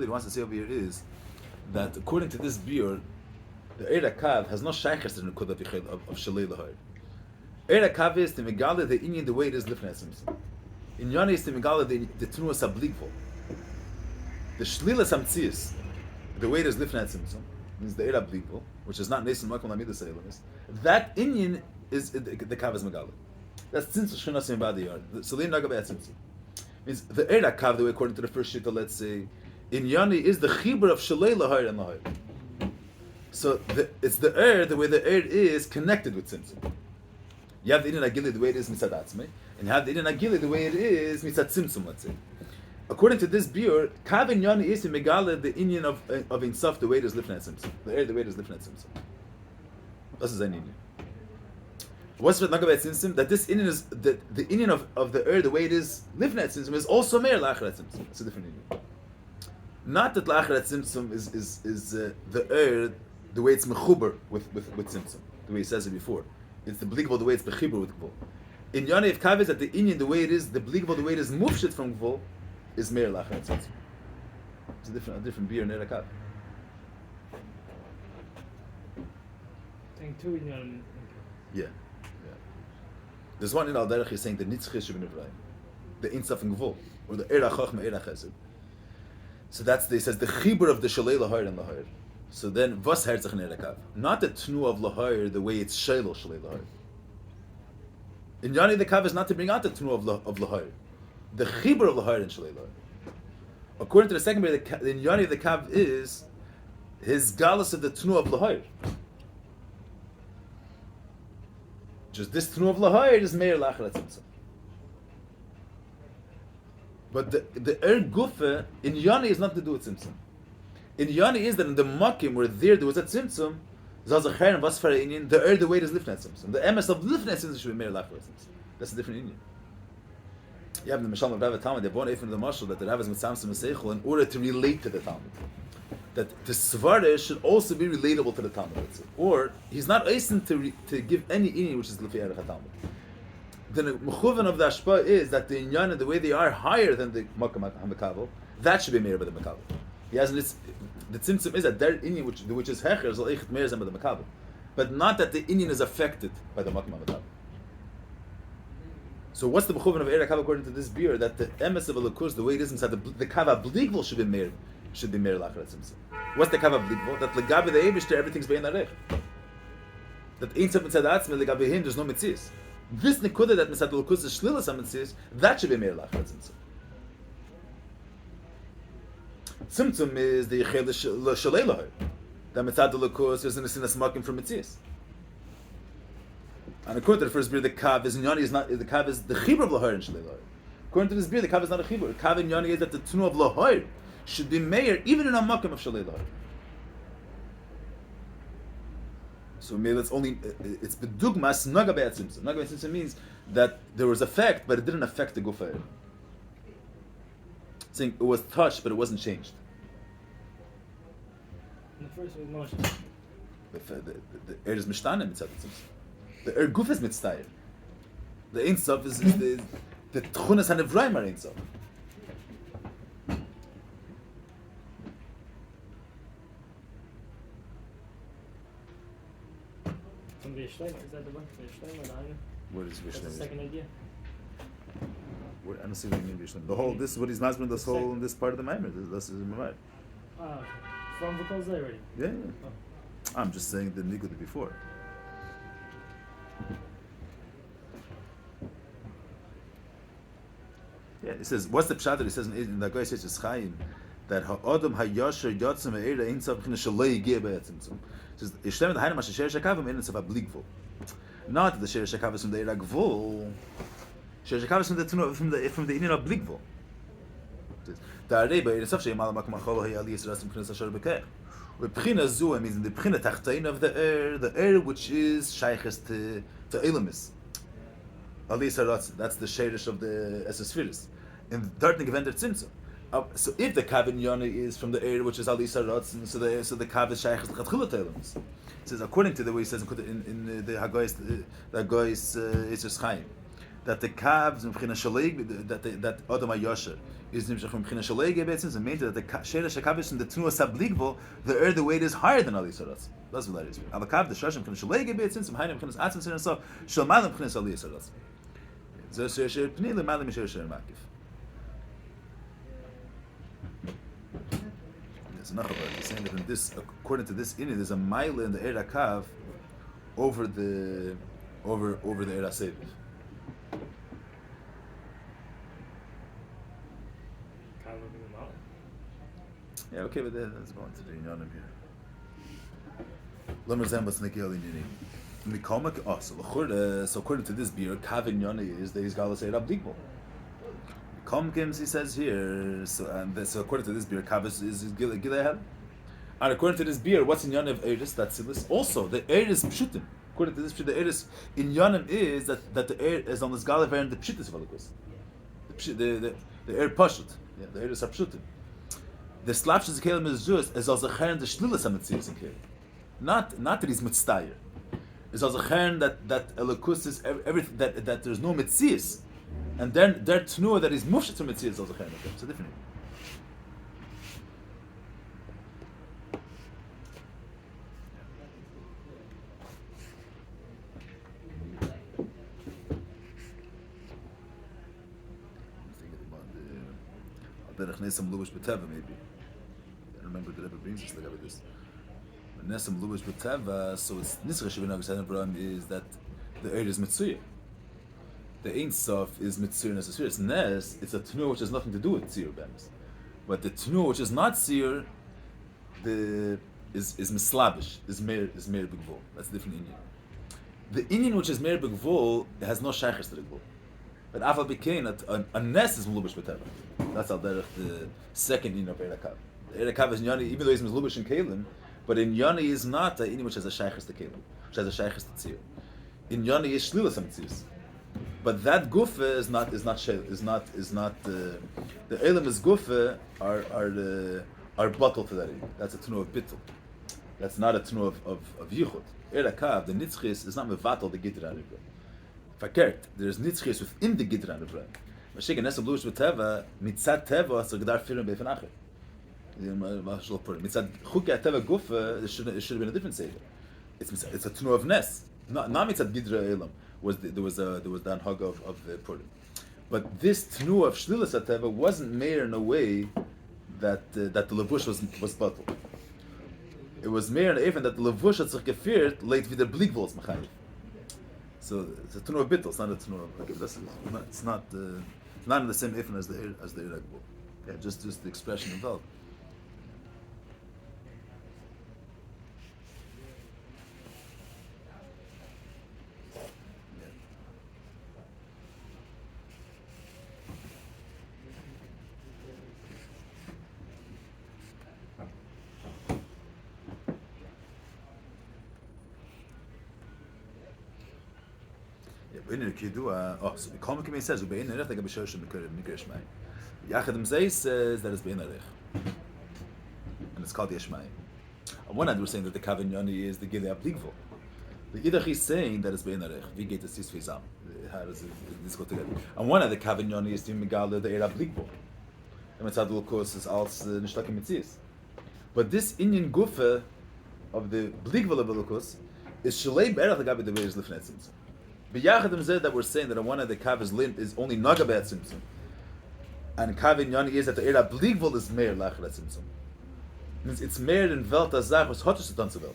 he wants to say over here is that according to this biur, the Eir HaKav has no shaykhs to the Nekuda of Shalei Lahar. Eir HaKav is to megala the inyan the way it is lifnei tzimtzum. Inyan is to megala the Tnuas HaBligvul. The Shlilas HaMtzias, the way it is lifnei tzimtzum, means the Eir HaBligvul, which is not Nesim Makom Lamidas Eilamis. That inyan is the Kav is megala. That's since Shchinas in Badiyar. So they naga b'atzimtzum. Means the Eir HaKav, the way according to the first shita, let's say, in Yani is the chibur of Shalei Lahar and Lahar. So it's the Eir, the way the Eir is connected with tzimtzum. You have the Inyan Agili the way it is mitzad atzmei, and you have the Inyan Agili the way it is mitzad tzimtzum, let's say. According to this biur, Kav in Yani is to megala the Inyan of Insaf the way it is lifnei tzimtzum. The Eir the way it is lifnei tzimtzum. This is an Inyan. What's with Nagabet Tzimtzum? That this Inyan is the Inyan of the the way it is Livnei Tzimtzum is also Meir La'acharat Tzimtzum. It's a different Inyan. Not that La'acharat Tzimtzum is the the way it's mechuber with Tzimtzum, the way he says it before. It's the Bligvul the way it's mechuber with Gvul. In Yonah if Kav is that the Inyan the way it is the Bligvul the way it is mufshit from Gvul is Meir La'acharat Tzimtzum. It's a different beer in Eir HaKav. Saying two Inyan. Yeah. There's one in Adar I is saying the nitzchish ibn Ibrahim, the insaf and gvul, or the Eir HaChachma Eir HaChesed. So that's he says the chibur of the Shalei Lahar and Lahar. So then vas herzach in Eir HaKav, not the tnu of Lahar the way it's Shelo Shalei Lahar. In Yani the Kav is not to bring out the tnu of Lahar, the chibur of Lahar and Shalei Lahar. According to the second way, in Yani the Kav is his galus of the tnu of Lahar. Just this tnu of Lahar is Meir La'acharat Tzimtzum. But the Gufa in Yani is not to do with Tzimtzum. In Yani is that in the Makim where there was a Tzimtzum, Zazacher and Vasfara Inyan, the weight is Lifnei Tzimtzum. The MS of Lifnei Tzimtzum should be Meir La'acharat Tzimtzum. That's a different Inyan. You have the Mishal of Rav Talmud, they have one Eifin of the Mashal that the Rav is Mitzamsim Meseichel in order to relate to the Talmud. That the Svara should also be relatable to the Talmud. Or he's not asking to give any inyan which is Lefi Erech HaTalmud. The mechuvan of the Ashpa is that the inyan, the way they are higher than the Makam HaMekabel, that should be meir by the Mekabel. He has the tzimtzum is that their inyan which is Hecher is Eichet meir by the Mekabel. But not that the inyan is affected by the Makam HaMekabel. So what's the mechuvan of Eir HaKav according to this beer? That the emes of Elokus, the way it is inside the Kav HaBligvul should be meir La'acharat Tzimtzum. What's the Kav HaBligvul? That legabe the Eibishter everything's bein arech. That ain't something mitzad atzmei legabe him there's no mitzias. This nekuda that mitzad Elokus is shlilas hamitzias that should be meir La'acharat Tzimtzum. Tzimtzum is the Yichel Shalei Lahar. That mitzad Elokus is in a sinas makim from mitzias. And according to the first beer, the Kav is Inyani is not the Kav is the chibur of Lahar and Shalei Lahar. According to this beer, the Kav is not a chibur. Kav in Inyani is that the tunu of Lahar should be meir even in a makom of Shalei Lahar. So maybe it's only it's bedugmas naga be'atzimtzum. Naga be'atzimtzum means that there was effect, but it didn't affect the gufa. Saying it was touched, but it wasn't changed. In the first was motion. The air is mishtanim mitzad tzimtzum. The air guf is mitztayir. The einsof is the tchunas hanevraim are einsof. From the Yishleim, is that the one from the Yishleim or the Hagen? What is That's the Vishleim? second idea. I don't see what you mean Vishleim. The whole this is what he's masbrin this whole in this part of the Maimer. This is Mamar. Ah, okay. From the Kol already. Yeah. Oh. I'm just saying the nikuda before. Yeah, it says, what's the pshat that he says in the Goy says Chaim that ha'odom ha'yasher yotzim ha'era einsav k'na shalei yigeh be'etzimtzum. It says, Yishtem et ha'ayim asher sher shakavim ein etzav ha'bligvul. Not that the sher shakav is from the era gvul. Sher shakav is from the inyan of bligvul. Adar I it's such a malamak machol hayali yisrasim k'nes asher bekech. B'china zu means in the b'china tachtein of the air which is shayches to Elamis. Aliyas haratzin. That's the shadish of the Esesphiris. In Dartnig Vender Tzimtzum. So if the Kavin Yoni is from the air which is Aliyas haratzin, so the Kav is shayches to Chatchilat Elamis. It says according to the way it says in the Hagois Yitzhak Chaim that the Kavs in B'china Shaleg that Adam HaYosher is nimshach from B'china Shaleg betzins and means that the Sheilah Shakavish in the Tnua Sabligvo the weight is higher than Aliyas haratzin. That's what that is. Avakav the Shashim B'china Shaleg betzins and Haynim B'china Atzim Sin so Shalmalim B'china Aliyas haratzin. So Sher Pnei Lemalim Sher Makif. He's saying that in this, according to this inyan, there's a mile in the Eir HaKav over the Eir HaSeviv. Yeah, okay, but let's go on to the inyanim here. Lo merzem b'snekiyal inyanim. So according to this beer, Kav inyani is that he's got to say Rabdikbol. Komkims, he says here, so according to this beer, Kav is Gilehel. And according to this beer, what's in Yonim of Eris? That's Silas. Also, the Eris Pshutim. According to this beer, the Eris in Yonim is that the air is on this Galever and the Pshutis Valikus. The air Pashut. Yeah, the Eris are Pshutim. The Slapshis Kelim is just as also Chern the Shlilas Ametzias in Kelim. Not that he's Mitztayer. It's also Chern that Elikus is everything, that there's no Metzias. And then their tnua that is mufshet to mitzvah is also kind of it's a different. I'm thinking about Nesam Lubish B'Teva maybe. I remember the Rebbe brings us like this. Nesam Lubish B'Teva, so it's Nisra Shavina B'Teva is that the air is mitzvah. The Ein Sof is Mitzir necessary. It's Nes, it's a Tnur which has nothing to do with Tzir Bemis. But the Tnur which is not Tzir, is Mislabish, is Meir B'Gvul. That's a different Inyan. The Inyan which is Meir B'Gvul has no Shaykhis to the Gvul. But Aval B'Kein, a Nes is Melubish B'Teva. That's the second Inyan of Eir HaKav. The Eir HaKav is Yoni, even though he's Melubish in Kalim, but in Yoni is not the Inyan which has a Shaykhis to Kalim, which has a Shaykhis to Tzir. In Yoni is Shlilas HaMetzius. But that gufa is not the elam is gufa are bottled to that. That's a tnu of bittul. That's not a tnu of yichud. Eir HaKav, the nitzchis is not mevatel the gidra nivra. Fakert, there's nitzchis within the gidra nivra. Mashik and nesam bluish v'teva mitzad teva so gedar firim beifan acher. Mitzad chukei teva gufa it should have been a different seder. It's a tnu of nes, not mitzad gidra elam. There was the anhag of the Purim. But this tnu of Shlilas HaTeva wasn't made in a way that the levush was bottled. It was made in a way that the levush had sich gefiert late wieder blikvols machayev. So it's a tnu of bittul, it's not a tnu of it's not in the same ifn as the Iraq. Yeah, just the expression involved. So the Kalmakim says, Yachadim Zay says that it's Bein Arech. And it's called Yeshmayim. On one hand, we're saying that the Kavin Yoni is the Gilead Bligvo. The Idach is saying that it's Bein Arech. We get the Sis Fizam. How does this go together? On one hand, the Kavin Yoni is the Megala, the Era Bligvo. And Mitzadul Kos is als Nishlakim Mitzias. But this Indian Gufa of the Bligvo of Velukos is Shalei Berach Lagabi the way is Lifnetzim. But Yachadim said that we're saying that on one of the Kav is only Nagabet Tzimtzum. And Kavin Yoni is that the Era Bligvol is Meir Lachret Tzimtzum. Means it's Meir in Welt Azach was Hachodesh to Tanze Welt.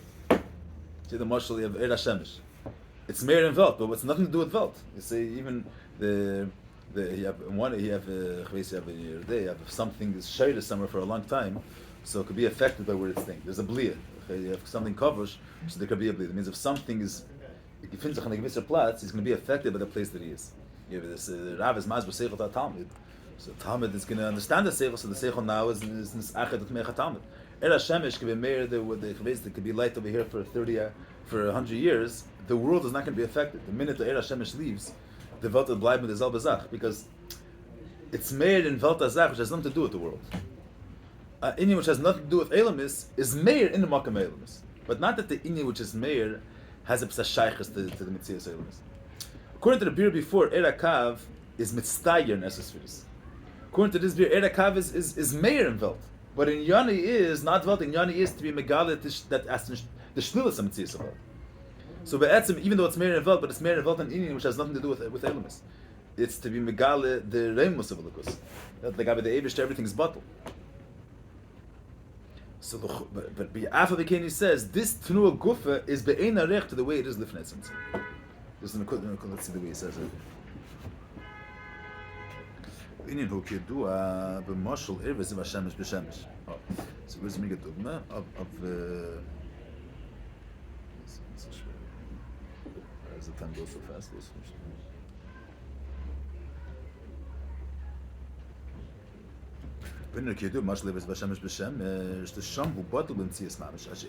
See the marshal of Era Shemesh. It's Meir in Welt, but it's nothing to do with Welt. You see, even you have something is shaded somewhere for a long time, so it could be affected by where it's staying. There's a blia. Okay, you have something covers, so there could be a blia. It means if something is if you finish on a gewisser Platz, he's going to be affected by the place that he is. You have this Rav is Masber Seichot Talmud, So Talmud is going to understand the seichel. So the seichel now is achet utmecha Talmud. Shemesh could be Meir, the could be light over here for 100 years. The world is not going to be affected. The minute the Shemesh leaves, the Welt will bleiben with the Bezach, because it's Meir in Welt Azach, which has nothing to do with the world. Inyan which has nothing to do with Elamis is Meir in the Makam Elamis, but not that the Inyan which is Meir has a psashaychus to the Mitzias Elamis. According to the beer before, Erakav is Mitztayer in Esesfiris. According to this beer, Erakav is Meir in Welt. But in Yoni is not Welt, in Yoni is to be Megalit that as the Shlilas of Mitzias Welt. So Be'etzim, even though it's Meir in Welt, but it's Meir in Welt and Inyan which has nothing to do with Elamis. It's to be Megalit the Reimus of Elukus. That the Gabi the Eivish to everything's bottle. So but Bi'afa Bekeni says this Tnua Gufa is Be'ein Arech to the way it is Lifnetzim. Let's see the way he says it. Inyan hu kidua b'moshel erves v'shemesh b'shemesh. So where's the dogma of as the time goes so fast, goes so Inyan kidua moshel erves v'shemesh b'shemesh. The sham hu bottle b'mtzias mamish. Asher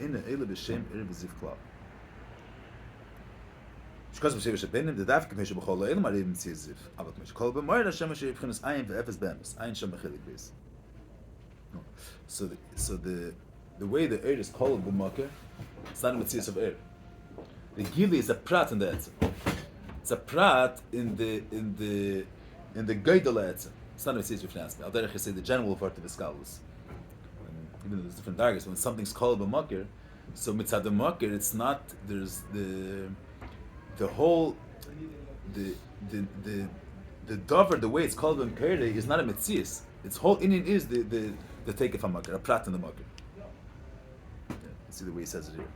ina ele b'shem erves zivklav. Because we say benim the daf kemeshe b'chol lo'elim arim tziziv, aber kemeshe kol b'moyer Hashem asher yibchinas ayin ve'efes be'emes, ayin shem b'chilik beis. So the way the air is called b'makeh, it's not a mitzvah of air. The gili is a prat in the etzem. It's a prat in the geidel etzem. It's not a mitzvah of Al derech say the general part of the scholars. Even though there's different dargers, when something's called b'makeh, so mitzvah b'makeh, it's not there's the whole the dover, the way it's called in Perde is not a metzias. Its whole inyan is the take of a makar, a prat in the makar. Yeah, see the way he says it here.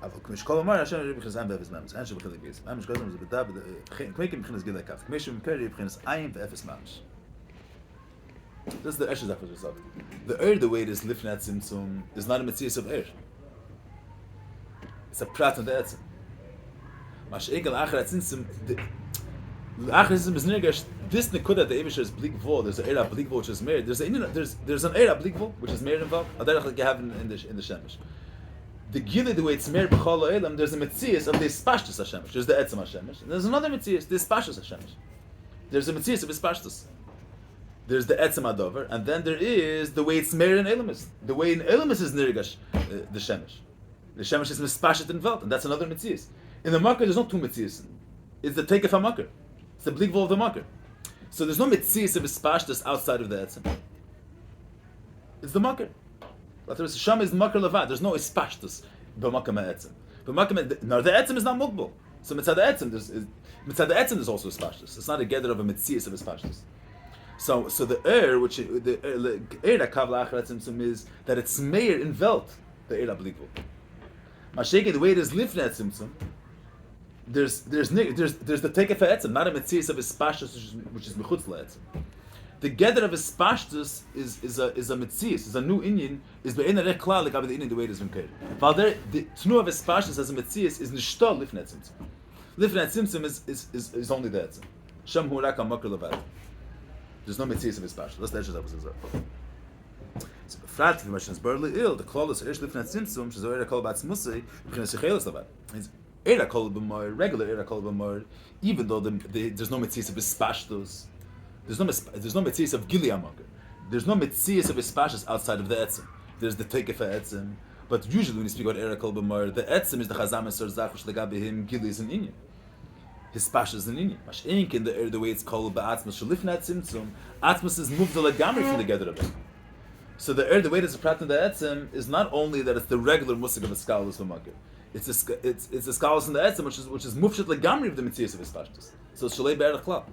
אבל כמשקול אמר, השם יראה בכנס עין ואפס ממש, עין שבחלק ביס. ממש גוזם זה בדע, כמייקים בכנס גיל הכף. כמשהו ממכר יהיה בכנס עין ואפס ממש. This is the Eshes after the the way it is lifnat simtzum, is not a metzias of it's a prat in the etzim. Mash ekel acher simtzum, the acher simtzum is nirgash, this nekuda the Eibusher is blik vo, there's an era blik vo which is married, there's an era blik vo which is married involved, aderach like you have in the shemesh. The gili, the way it's married b'chol ha'elam, there's a metzias of the ispashtus ha'shemesh. There's the etzem ha'shemesh. And there's another metzias, the ispashtus ha'shemesh. There's a metzias of ispashtus. There's the etzem ha'dover, and then there is the way it's married in elamis. The way in elamis is nirgash, the shemesh. The shemesh is mispashet in velt, and that's another metzias. In the makar, there's not two metzias. It's the take of ha'makar. It's the blikvol of the makar. So there's no metzias of ispashtus outside of the etzem. It's the makar. Sham is makar levad. There's no ispashtus b'makam ha'etzem. No, the etzem is not mukbal. So mitzad the etzem there's also ispashtus. It's not a gather of a mitzias of ispashtus. So the which the that kav la'achar etzem is that it's meir in velt the blikvul. Masheke the way it is lifnei etzem. There's the tekef ha'etzem, not a mitzias of ispashtus which is mechutz la'etzem. The gather of ispashtus is a mitzias, is a new inyan, is be'en arech klal like the inyan the way it is been while there the tnu of ispashtus as a mitzias is nishtol lifnei tzimtzum. Lifnei tzimtzum is only the etzem. Shem hu rak ha'makar levad. There's no mitzias of ispashtus. That's the Eshes Avos. So the frat if machines barely ill the klal is esh lifnei tzimtzum she's already called batzmusay b'chinas yechelas levad. Means era kol b'mor regular era kol b'mor even though there's no mitzias of ispashtus. There's no metzias of gili amakar. There's no metzias of ispashas outside of the etzem. There's the tekef etzem. But usually when you speak about erakol b'mar, the etzem is the chazam esor zachush legabehim gili is an inyan. His spashas is an inyan. Mash ink in the way it's called ba'atzmas shalifnat tzimtzum. Atzmas is moved the legamri from the gather of it. So the way there's a prat in the etzem is not only that it's the regular musik of a skalos b'makar. It's a skalos in the etzem which is mufshet legamri of the metzias of ispashas. So it's shalei be'erach klal.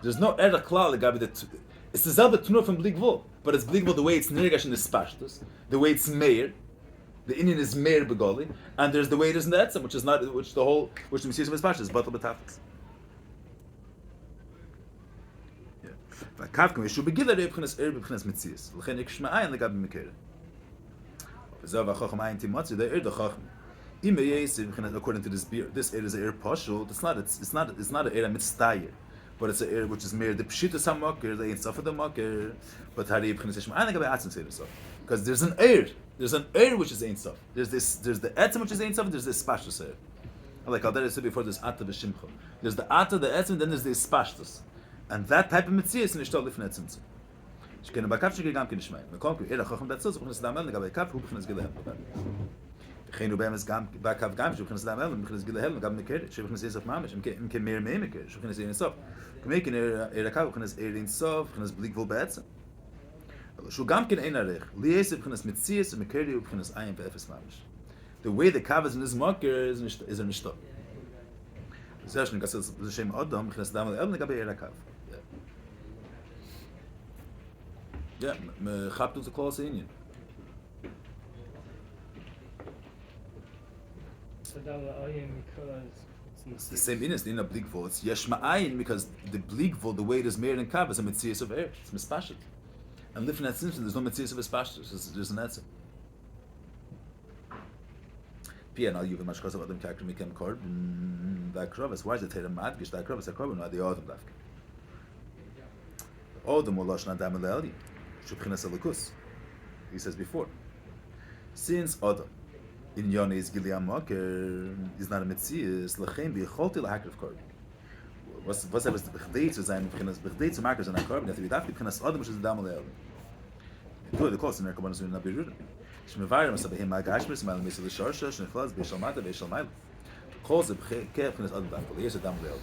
There's no erach klal legabi that it's the zelba tnu from blikvul, but it's blikvul the way it's nirgash in the spashtus, the way it's meir, the inyan is meir begoli, and there's the way it is in the etzem, which the mesias of spashtus is batal betafels. Yeah. V'kavkim yeshu begila reibchinas b'chinas metzias, l'chen yikshma ayin legabi mekere. V'zav ha'chochem ayin timatzi the chochem. According to this beer, this air is a air partial. It's not an air mitztayer. but it's an air which is mere the pshitas hamakir, the ain't of the makir. But how do you pronounce it? I think about atzim say this because there's an air which is ain't stuff. There's the etzim which is ain't stuff. There's this spashtus air. Like Adar I said before, there's ata b'shimcha. There's the ata, the etzim, then there's the spashtus, and that type of mitzvah is nishtal lifnei etzim. שכן בקף שכי גם כן נשמעים. מקום כי אלא חכם דצות, הוא בכנס דאמל לגבי קף, הוא בכנס גילה הלם. וכן הוא באמס גם, בקף גם, שהוא בכנס דאמל, הוא בכנס גילה הלם, גם מקרת, שהוא בכנס יסף ממש, אם כמאיר מי מקרת, שהוא בכנס אין סוף. כמי כן עיר הקו, הוא בכנס עיר אין סוף, בכנס בלי גבול בעצם. שהוא גם כן אין ערך, לי יסף בכנס מציאס, ומקרדי הוא בכנס עין ואפס ממש. The way the kav is in his marker is a nishta. זה שנגס זה שם אדם, בכנס דאמל אל לגבי עיר הקו. Yeah, mechaptu the close union. So Adar I because It's the same in the bligvol. It's yesh ma'ayin because the bligvol, the way it is made in kav, is a mitzias of air. It's mispashit. And lifting that simpson, there's no mitzias of mispashit. There's an answer. Pia now you've much cause of them character me kem kord. That krovas. Why is it tatum madgish? That krovas a korban. Why the odom dafke? Odom olosh na dam le'eli. He says before, since Adam in Yoni is Gileam Maker is not a Metzias, Lachem b'yicholti lahakriv korban. Was was b'chdei zu sein, b'chdei zu markers an korban, that we darf b'chinas Adam which is the Dam le'el. Do the course in their korbanos in Nabirudim. Shmevarim as abehim ma'gashmis ma'al misel l'sharsha shnechlas b'shal mata b'shal ma'il. Calls the b'chei b'chinas Adam daf. Yes, a Dam le'el.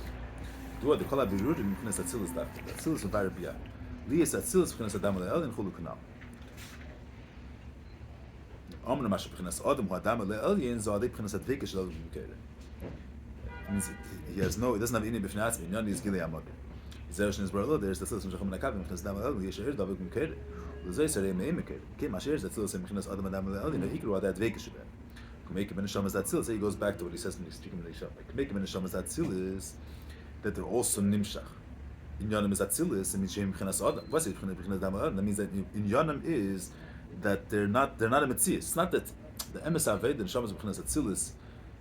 Do the kol Nabirudim b'chinas Atzilas daf. Atzilas mevarim b'yah. Li is Atzilas b'chinas Adam le'el in chulu kanal. Omna masha b'chinas Adam hu Adam le'el yin zodei b'chinas advika shel Adam b'keire. Means he doesn't have any b'fnei atzmi. None is Gileam Maker. Zeresh is brother. There's the Atzilas b'chacham nakav b'chinas Adam le'el yesher davik b'keire. L'zei sarei me'im b'keire. Kim asher is Atzilas b'chinas Adam le'el yin hikru ad advika shel. Kumeke ben Neshama Atzilas. He goes back to what he says when he's speaking with Neshama. Kumeke ben Neshama Atzilas that they're also nimshach. In Yonim is Atzilis, it means Shem B'chinas Adam. What's it B'chinas Adam? That means that in Yonim is that they're not a Metzias. It's not that the Emes Aved, the Neshama is B'chinas Atzilis,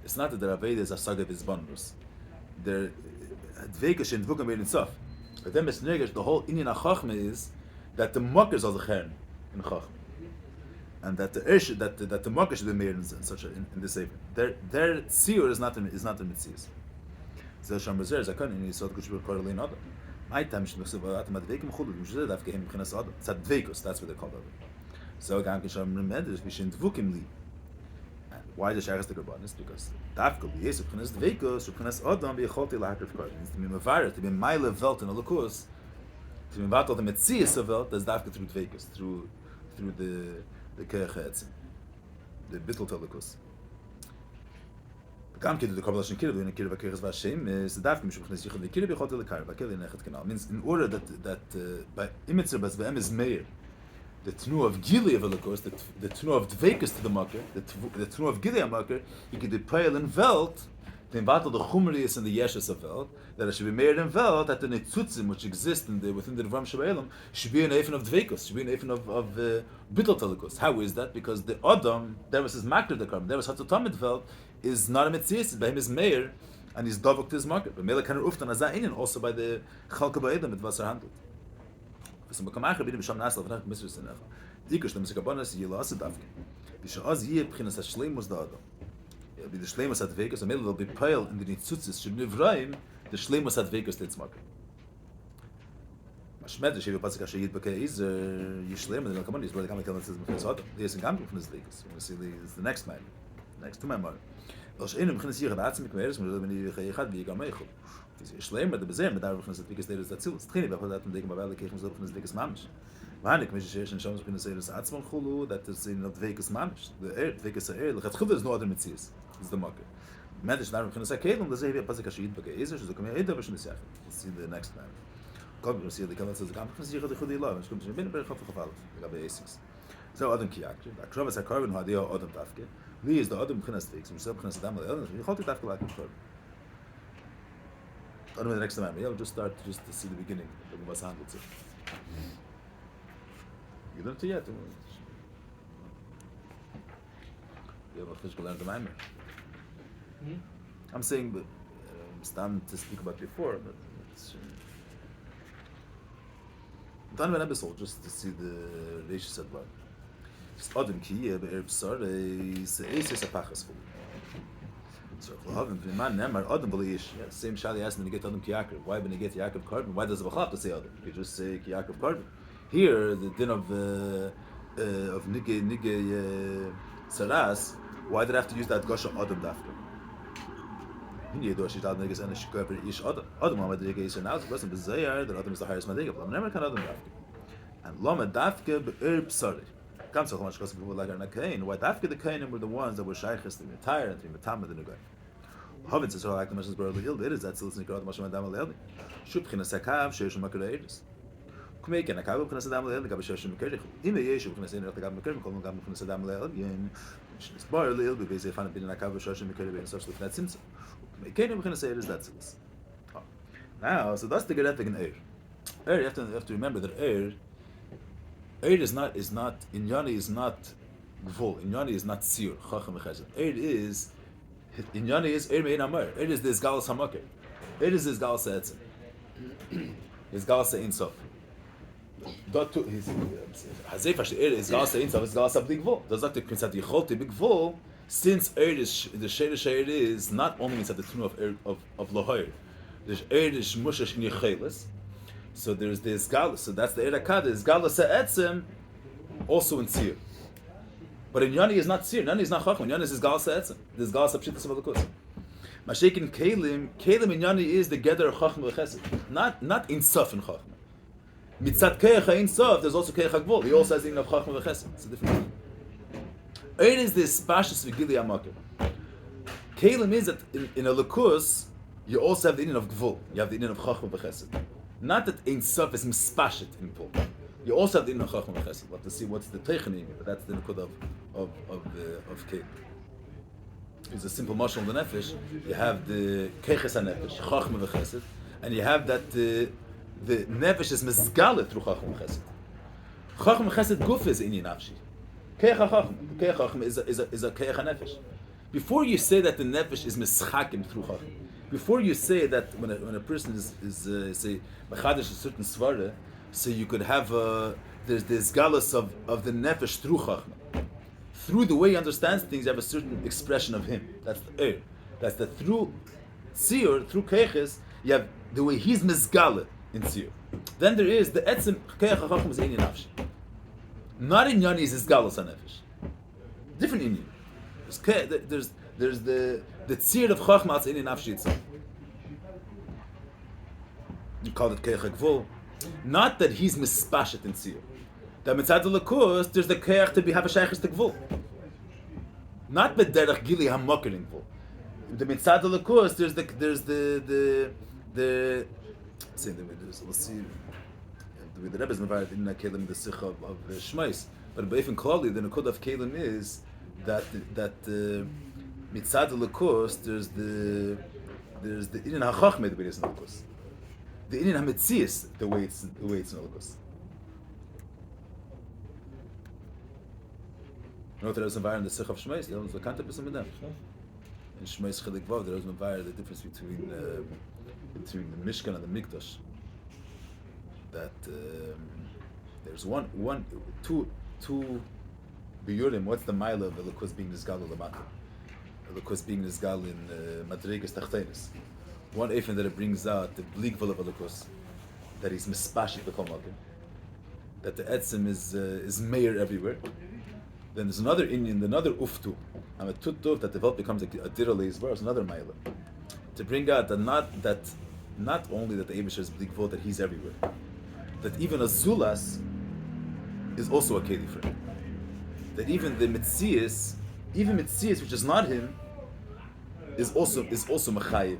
it's not that the Aved is a Saga Vizbanus. They're Advekish and Dvukam Bein Itzof. But them is Negesh, the whole Inyan HaChachma is that the Mockers are the Chern in Chachma. And that the Ersh, that the Mockers should be made in such a, in this Aved. Their Shiur is not the Metzias. Zel Sham Rezer, Zakon, and he saw the Kushbur Koralein Adam. My time should be about Madvekim Chulud, which is that Gehim B'chinas Adam. It's Advekus, that's what they call it. So Gam Kisham Remeders, we should Dvukim Li. Why the Shachas the Garbanis? Because Davkul, yes, B'chinas Dvekus, B'chinas Adam, B'yicholti Lahakriv Korban. It's to be Mevarer, to be Meile Welt in a Lukus, to be Mevatel the Metzias of Welt, that's Davkul through Dvekus, through the Kerech Etzim, the Bittul Tolukus. Gam kid the Kabbalah and Kirib in Kirib Kerech Vashem is the Davkim should b'chinas Yichud the Kirib Yichot the Kar Bakel in Echet Kanal means in order that by Imitzer Bas B'Em is Meir the Tnu of Gili of Elikos the Tnu of Dvekus to the Maker the Tnu of Gili Maker you could deploy in Welt the battle the Chumrius and the Yeshus of Welt that it should be made in Welt that the Netzutzim which exist within the Dvam Shabbalim should be an Eifen of Dvekus should be an Eifen of Bittul Telikos. How is that? Because the Adam there was his Makar the Karm there was Hatotamid Welt is not a Metzias, by him is Meir, and he's Dovok to his market. But Mela Kaner Uftan Azainin also by the Chalka Ba'edam with Vasar handled. So Makamacha Bidim Sham Nasla V'nach Misr Sinecha. Dikush the Misikabonas Yila Asa Davke. V'sha'az Yeh B'chinas HaShleimus Da Adam. It'll be the Shleimus HaDvekus, and Mela will be pale in the Nitzutzis Shib Nivraim, the Shleimus HaDvekus to its market. Mashmed, Shevi Pasik HaShayid B'kei Izer, Yishleim, and the Melkamon is where the Kamakal says B'chinas Adam. Yes, in Gam B'chinas Dvekus. We're going to see the next man. Next to my mother. Als een begint hier gaat met meer is maar dan je gaat wie kan meegaan. Dus je sleem met de bezeem met daar beginnen het weekend dat zult. Het geen dat denken maar wel krijgen zo van het weekend mams. Maar ik mis je en soms kunnen ze dat atsman khulu dat is in dat weekend mams. De weekend er gaat goed is nooit met sis. Is de makke. Met is daar beginnen ze kijken dan ze pas ik als je het is zo kan je dat beginnen zeggen. See the next time. Kom je zien de kan ze gaan ze hier de goede laag. Dus komt ze binnen bij geval. Ik heb basics. Zo Adam Kiakje. Dat Krovas Hachodesh had je Adam Dafke. Li is the Adam B'chinas Dvekus, which is B'chinas Adam le'el. You hold it after like Adam. I don't know the next time. Yeah, we'll just start just to see the beginning of what's handled. You don't know yet. You have a physical learn the Maimer. I'm saying, but it's time to speak about before, but it's Dann an episode just to see the Reish said what. Adam ki be'erbsar is a pachas full. So Lahavim v'man nemar Adam b'leish. Same shali asked when you get Adam ki Yaakov. Why when you get Yaakov carbon? Why does the Bachlap to say Adam? You just say ki Yaakov carbon. Here the din of nige saras. Why did I have to use that gosha Adam dafter? You do she told niggas and she go every ish Adam. Adam Muhammad nigga is now it wasn't bezayar that Adam is the highest madriga. But never can Adam dafter. And Lama dafke be'erbsar. Comes so much because people like an Kain. Why after the Kainim were the ones that were shaykhs to retire and to metamad in the guy. Havin says like the Mashas brother Hild. It is that still sneaker out the Masham Adam Leildi. Shubchin a sakav sheish makreidis. Kumek and a kav b'chinas Adam Leildi gab sheish makreidis. Ime yeshu b'chinas in the gab makreidis. Kolon gab b'chinas Adam Leildi. And shnis bar Leildi because fan bin a kav sheish makreidis and such like that simsa. Kumek Kainim b'chinas it is that simsa. Now, so that's the geretik in Eir. Eir, you have to remember that Eir is not Inyani is not Gvul. Inyani is not Shiur. Chacham v'chesed. Is Inyani is Mein Amar. Is this Galas Hamakir. Is this Galas Etzim. Is Galas Ein Sof. Dort tu Hazei versteht is Galas Ein Sof. Is Galas Abdi Gvul. Das sagt der Kinsat Yicholti B'Gvul. Since is the Sheidah is not only means at the tune of Lahoyer. There's is Mushash in Yechelis. So there's this galus. So that's the erakad. Is galus etzim, also in tzir. But in yani is not tzir. Yani is not chacham. Yani is galus etzim. This galus pshitas of alakus. Mashikin kelim in yani is the gather of chacham v'chesed. Not in saf in chacham. Mitzat keich in saf. There's also keich hagvul. He also has the in of chacham v'chesed. It's a different thing. Ein is this spashis v'gili amakim. Kelim is that in a lakus you also have the in of gvul. You have the in of chacham v'chesed. Not that Ein Sof is mispashet in full. You also have the Inna Chacham Chesed. We'll have to see what's the Teichanim, but that's the Nukud of Kei. It's a simple mashal of the Nefesh. You have the Keiches HaNefesh, Chacham Chesed, and you have that the Nefesh is mezgalet through Chacham Chesed. Chacham Chesed Guf is Inyan Nafshi. Keich HaChacham. Keich HaChacham is a Keich HaNefesh. Before you say that the Nefesh is mischakim through Chacham, before you say that when a person is say Hachodesh a certain svara, so you could have there's this galus of the nefesh through chachma, through the way he understands things. You have a certain expression of him. That's the eir. That's the through Shiur, through keiches. You have the way he's mizgale in Shiur. Then there is the etzim keich chacham is inyan nafshi. Not in yani is galus hanefesh. Different inyan. There's the tzir of chachma that's inyan nafshi itself. You call it keich hagvul. Not that he's mispashet in Shiur. That mitzad l'kus, there's the keich to be have a shaykhis to gvul. Not b'derech gili hamakir in gvul. The mitzad l'kus, there's the let's see. The Rebbe is mevared in kelim the sich of Shmais, but even clearly the nukud of kelim is that mitzad l'kus, there's the inyan hachachmed the way it's in l'kus. The inyan hametzias the way it's in l'kus. You know what there is mevared in the sich of Shmais? The others can't have some of them. In Shmais Chelik Vav there is mevared the difference between the Mishkan and the Mikdash. That there's two biyurim. What's the mile of Elokus being Nizgal Lamata? Elokus being Nizgal in Madrigas Tachtenis. One efen that it brings out the bleakvul of Elokus, that he's mispashik the Kolmakim, that the etzim is mayor everywhere. Then there's another Indian, another uftu, and a tutuf that developed becomes a diraleis verse, another mile to bring out that not only that the Eibush is bleakvul, that he's everywhere. That even a Zulas is also a Keli for him. That even the Metzias, which is not him, is also Mechayiv,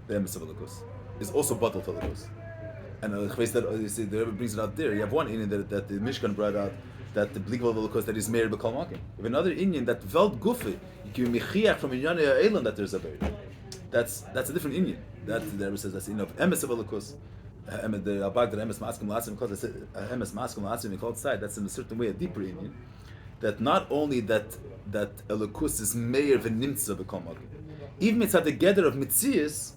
the Emes of Elokus, is also Batal to Elokus. And the Rebbe brings it out there. You have one Indian that the Mishkan brought out, that the Blikval of Elokus, that is Meir B'Kal Makim. You have another Indian that Velt Gufi, you can Mechiach from Inyani Ha'elan that there's a Beir. That's a different Indian. That the Rebbe says that's enough Emes of Elokus. The Abag that Emes Maskum Lasim calls Emes Maskum Lasim called side. That's in a certain way a deeper Indian. That not only that Elokus is Meir v'Nimtza B'Kal Makim. Even it's at the gather of Mitzias,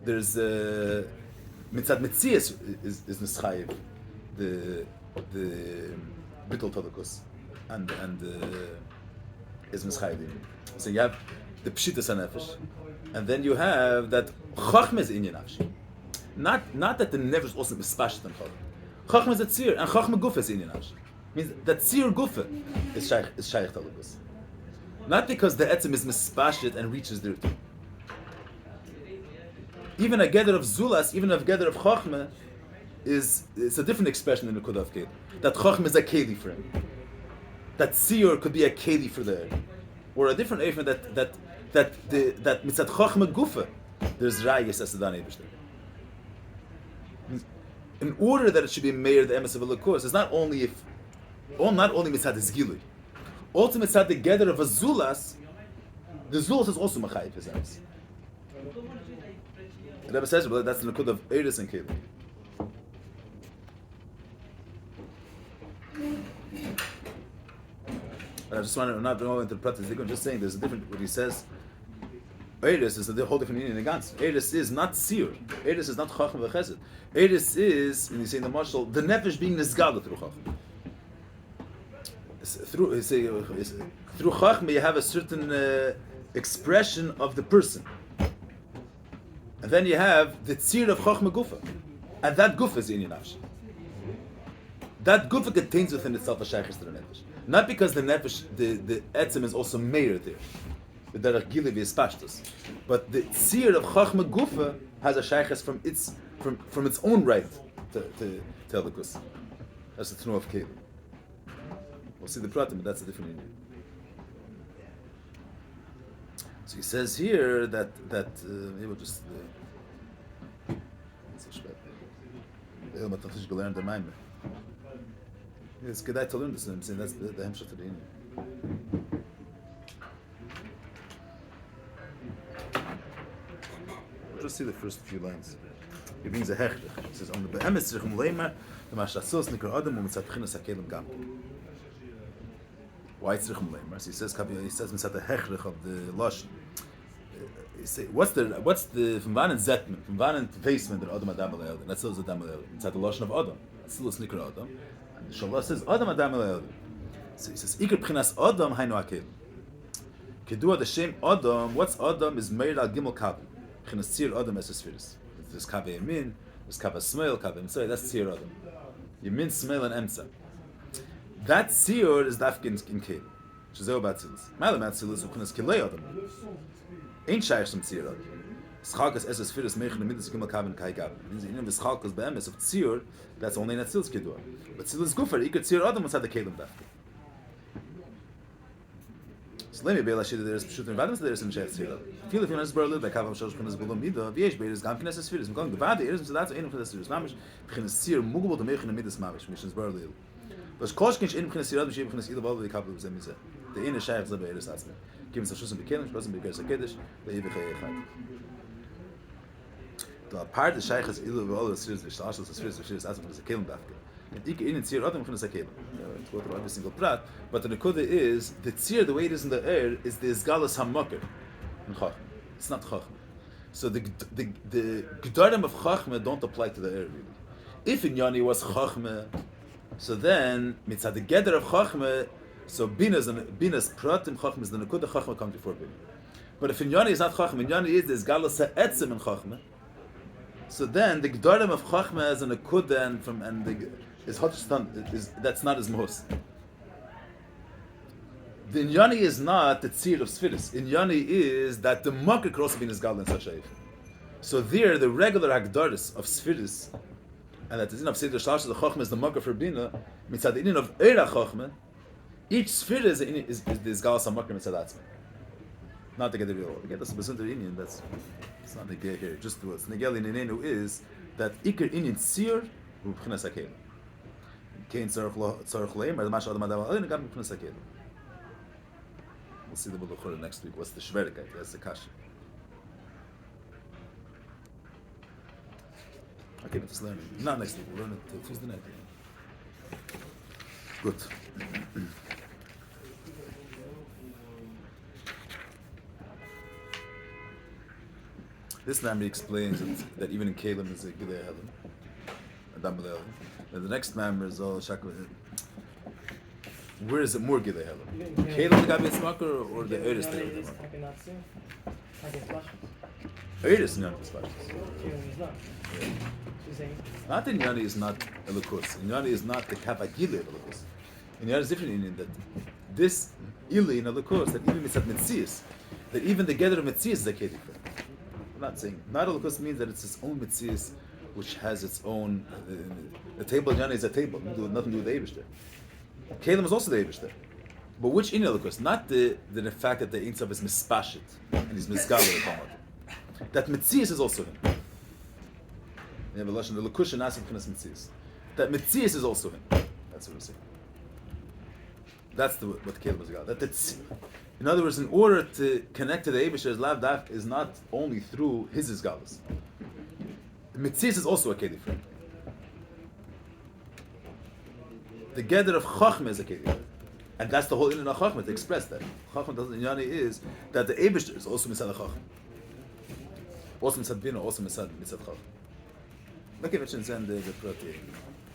there's Mitzad Metzias is Nischayev, the Bittul Tolokus, and is Nischayev. So you have the Pshitas HaNefesh, and then you have that Chachma is Inyan Nafshi. Not that the Nefesh is also Mispashet on Chachma. Chachma is a Tzir, and Chachma Gufa is Inyan Nafshi. Means that Tzir Gufa is Shaykh Tolokus. Not because the Etzim is Mispashet and reaches there too. Even a gather of Zulas, even a gather of Chachma, it's a different expression than the Kudah of Keli. That Chachma is a Keli for him. That Tzir could be a Keli for the or a different Eifen that Mitzad Chachma Gufa, there's Rayas as the Dan Ebershter. In order that it should be Meir the emes of Elikos, it's not only Mitzad his Gilui. Also Mitzad the gather of a Zulas, the Zulas is also Machayev his emes. The Rebbe says, well, that's the Nakud of Eris and Keli. But I just want to not go into the practice. I'm just saying there's a different. What he says, Eris is a whole different meaning against. Eris is not Shiur. Eris is not Chachma v'Chesed. Eris is, and you say in the Marshal, the Nefesh being Nizgala through Chachma. Through Chachma you have a certain expression of the person. And then you have the tzir of Chachma Gufa. And that Gufa is Inyan Nafshi. That Gufa contains within itself a Shaykhis to the Nefesh. Not because the Nefesh, the Etzim is also Meir there. The Derech Gilev is Pashtus. But the tzir of Chachma Gufa has a Shaykhis from its own right to Elikus. That's the Tnu of Keli. We'll see the Pratim, but that's a different Indian. So he says here that he will just it's good to learn this. I'm saying that's the Hemshech to the Indian. We'll just see the first few lines. He brings a hechlich. He says on the be'emes tzrichum leimer the mashasos nikra adam u'mitzad b'chinas hakelim gam. Why tzrichum leimer? So he says mitzad the hechlich of the lashon. You say what's the from vanen zetman from vanen basement the adam adam le'el. That's still the adam le'el. It's the lashon of adam. That's still nikra adam. And the Shalom says adam adam le'el. So he says ikar b'chinas adam haynu hakelim. Kedua the shem adam. What's adam is meir al gimel kav. B'chinas tzir adam es esfiris. There's Kav Yamin, there's Kav Smail, Kav Emsa, that's Tzir Adam. Yamin, Smail, and Emsa. That Tzir is Dafkin in Keli. Shazeo Batzilus. Malam Batzilus, Ukunas Kilei Adam. Ain't Shayach some Tzir Adam. Schalkas es Firis, Meichen, and Midas Gimel Kav and Kai Gav. Means in the Schalkas Be'emes of Tzir, that's only in Atzilus Kedua. But Tzilus Gufer, Iker Tzir Adam was at the Kelim Dafkin. Slemi Be'ela Shida, there's Pshut and Vadams, there's in Shayach Tzir Adam. Feel if you know this brother like Kav Shosh Kunas Bulom Mida, Viesh Beir is Gam Kines Sfiris. I'm going to Vade, so that's in for the Sfiris. Mamish, Kines Tzir Mugubol to Meichen and Midas Mamish, Missions brother. Was Koshkinch in Kines Tzir Adam, Shib Kines Ila Bal the Kav of Zemize. The inner Shayach Zaba Eres Asme. Given Sashus and Bekelim, Shpasam Bekeres Hachodesh, the Ibechei Echad. The part the Shayach is Ila Bal the Sfiris, the Shtashas the Sfiris, the Sfiris Asme is a Kelim Dafke. And Ike in Tzir Adam Kines Hakelim. It's what every single prat, but the Nekuda is the Tzir, the way it is in the air, is the Izgalas HaMakir in Chachma. It's not Chachma. So the Gedarim of Chachma don't apply to the air really. If in Inyani was Chachma, so then mitzad the Geder of Chachma, so Binas Pratim Chachma is the Nekuda Chachma comes before Bina. But if in Inyani is not Chachma, Inyani is there's Galas HaEtzim in Chachma, so then the Gedarim of Chachma is a Nekuda and the is Hotzstan is that's not as Mohos. The Inyani is not the tzir of Sfiris. Inyani is that the Makar could also be in his Gal and Sashaif. So there, the regular Hagdaris of Sfiris, and that the din of Seder Shalash, the Chochma is the Makar for Bina, mitzad the din of Eira Chochma, each Sfiris is the Gal Samakar mitzad Atzma. Not to get the real. Get the Basunter Indian, it's not the gay here, just what's Negel in Inenu is that Iker Indian Tzir, who B'chinas HaKelim. Kein Tzarech Leim, or the Mash Adam Adam Alin, and Gam B'chinas HaKelim. We'll see the B'luchor next week. What's the Shverikite? That's the Kasha. Okay, but just learn it. Not next week. We'll learn it till Tuesday night. Good. This member explains that even in Kalim is a Gilei Helim, Adam B'Leil. And the next member is all Shakwa. Where is it more Gilei Helim? Kalim the Gabi Smakar or the Eris the Gabi Smakar? Eris Nyani is Pashtas. Not that Nyani is not Elokus. Nyani is not the Kavagile of Elokus. Nyani is different in that this Ili in Elokus, that even Mitzat Metzias, that even the gather of Metzias is a Kedif. I'm not saying, not Elokus means that it's its own Metzias which has its own, the table of Nyani is a table, nothing to do with the Eibishter. Kalim is also the Eibishter. But which in Elokus? Not the fact that the Ein Sof is Mispashit and he's Mizgaler. That Metzias is also him. You have a Lashon, the Lakush and Asim Finas Metzias. That Metzias is also him. That's what we're saying. That's what Caleb was about. In other words, in order to connect to the Eibusher's Lav Daf is not only through his Izgalus. Metzias is also a Kedif. The gather of Chachma is a Kedif. And that's the whole inyan of Chachma to express that. Chachma doesn't Inyani is that the Eibusher is also Misad Chachma. Also Misad Bina, also Misad Chachma. Okay, let's send the protein.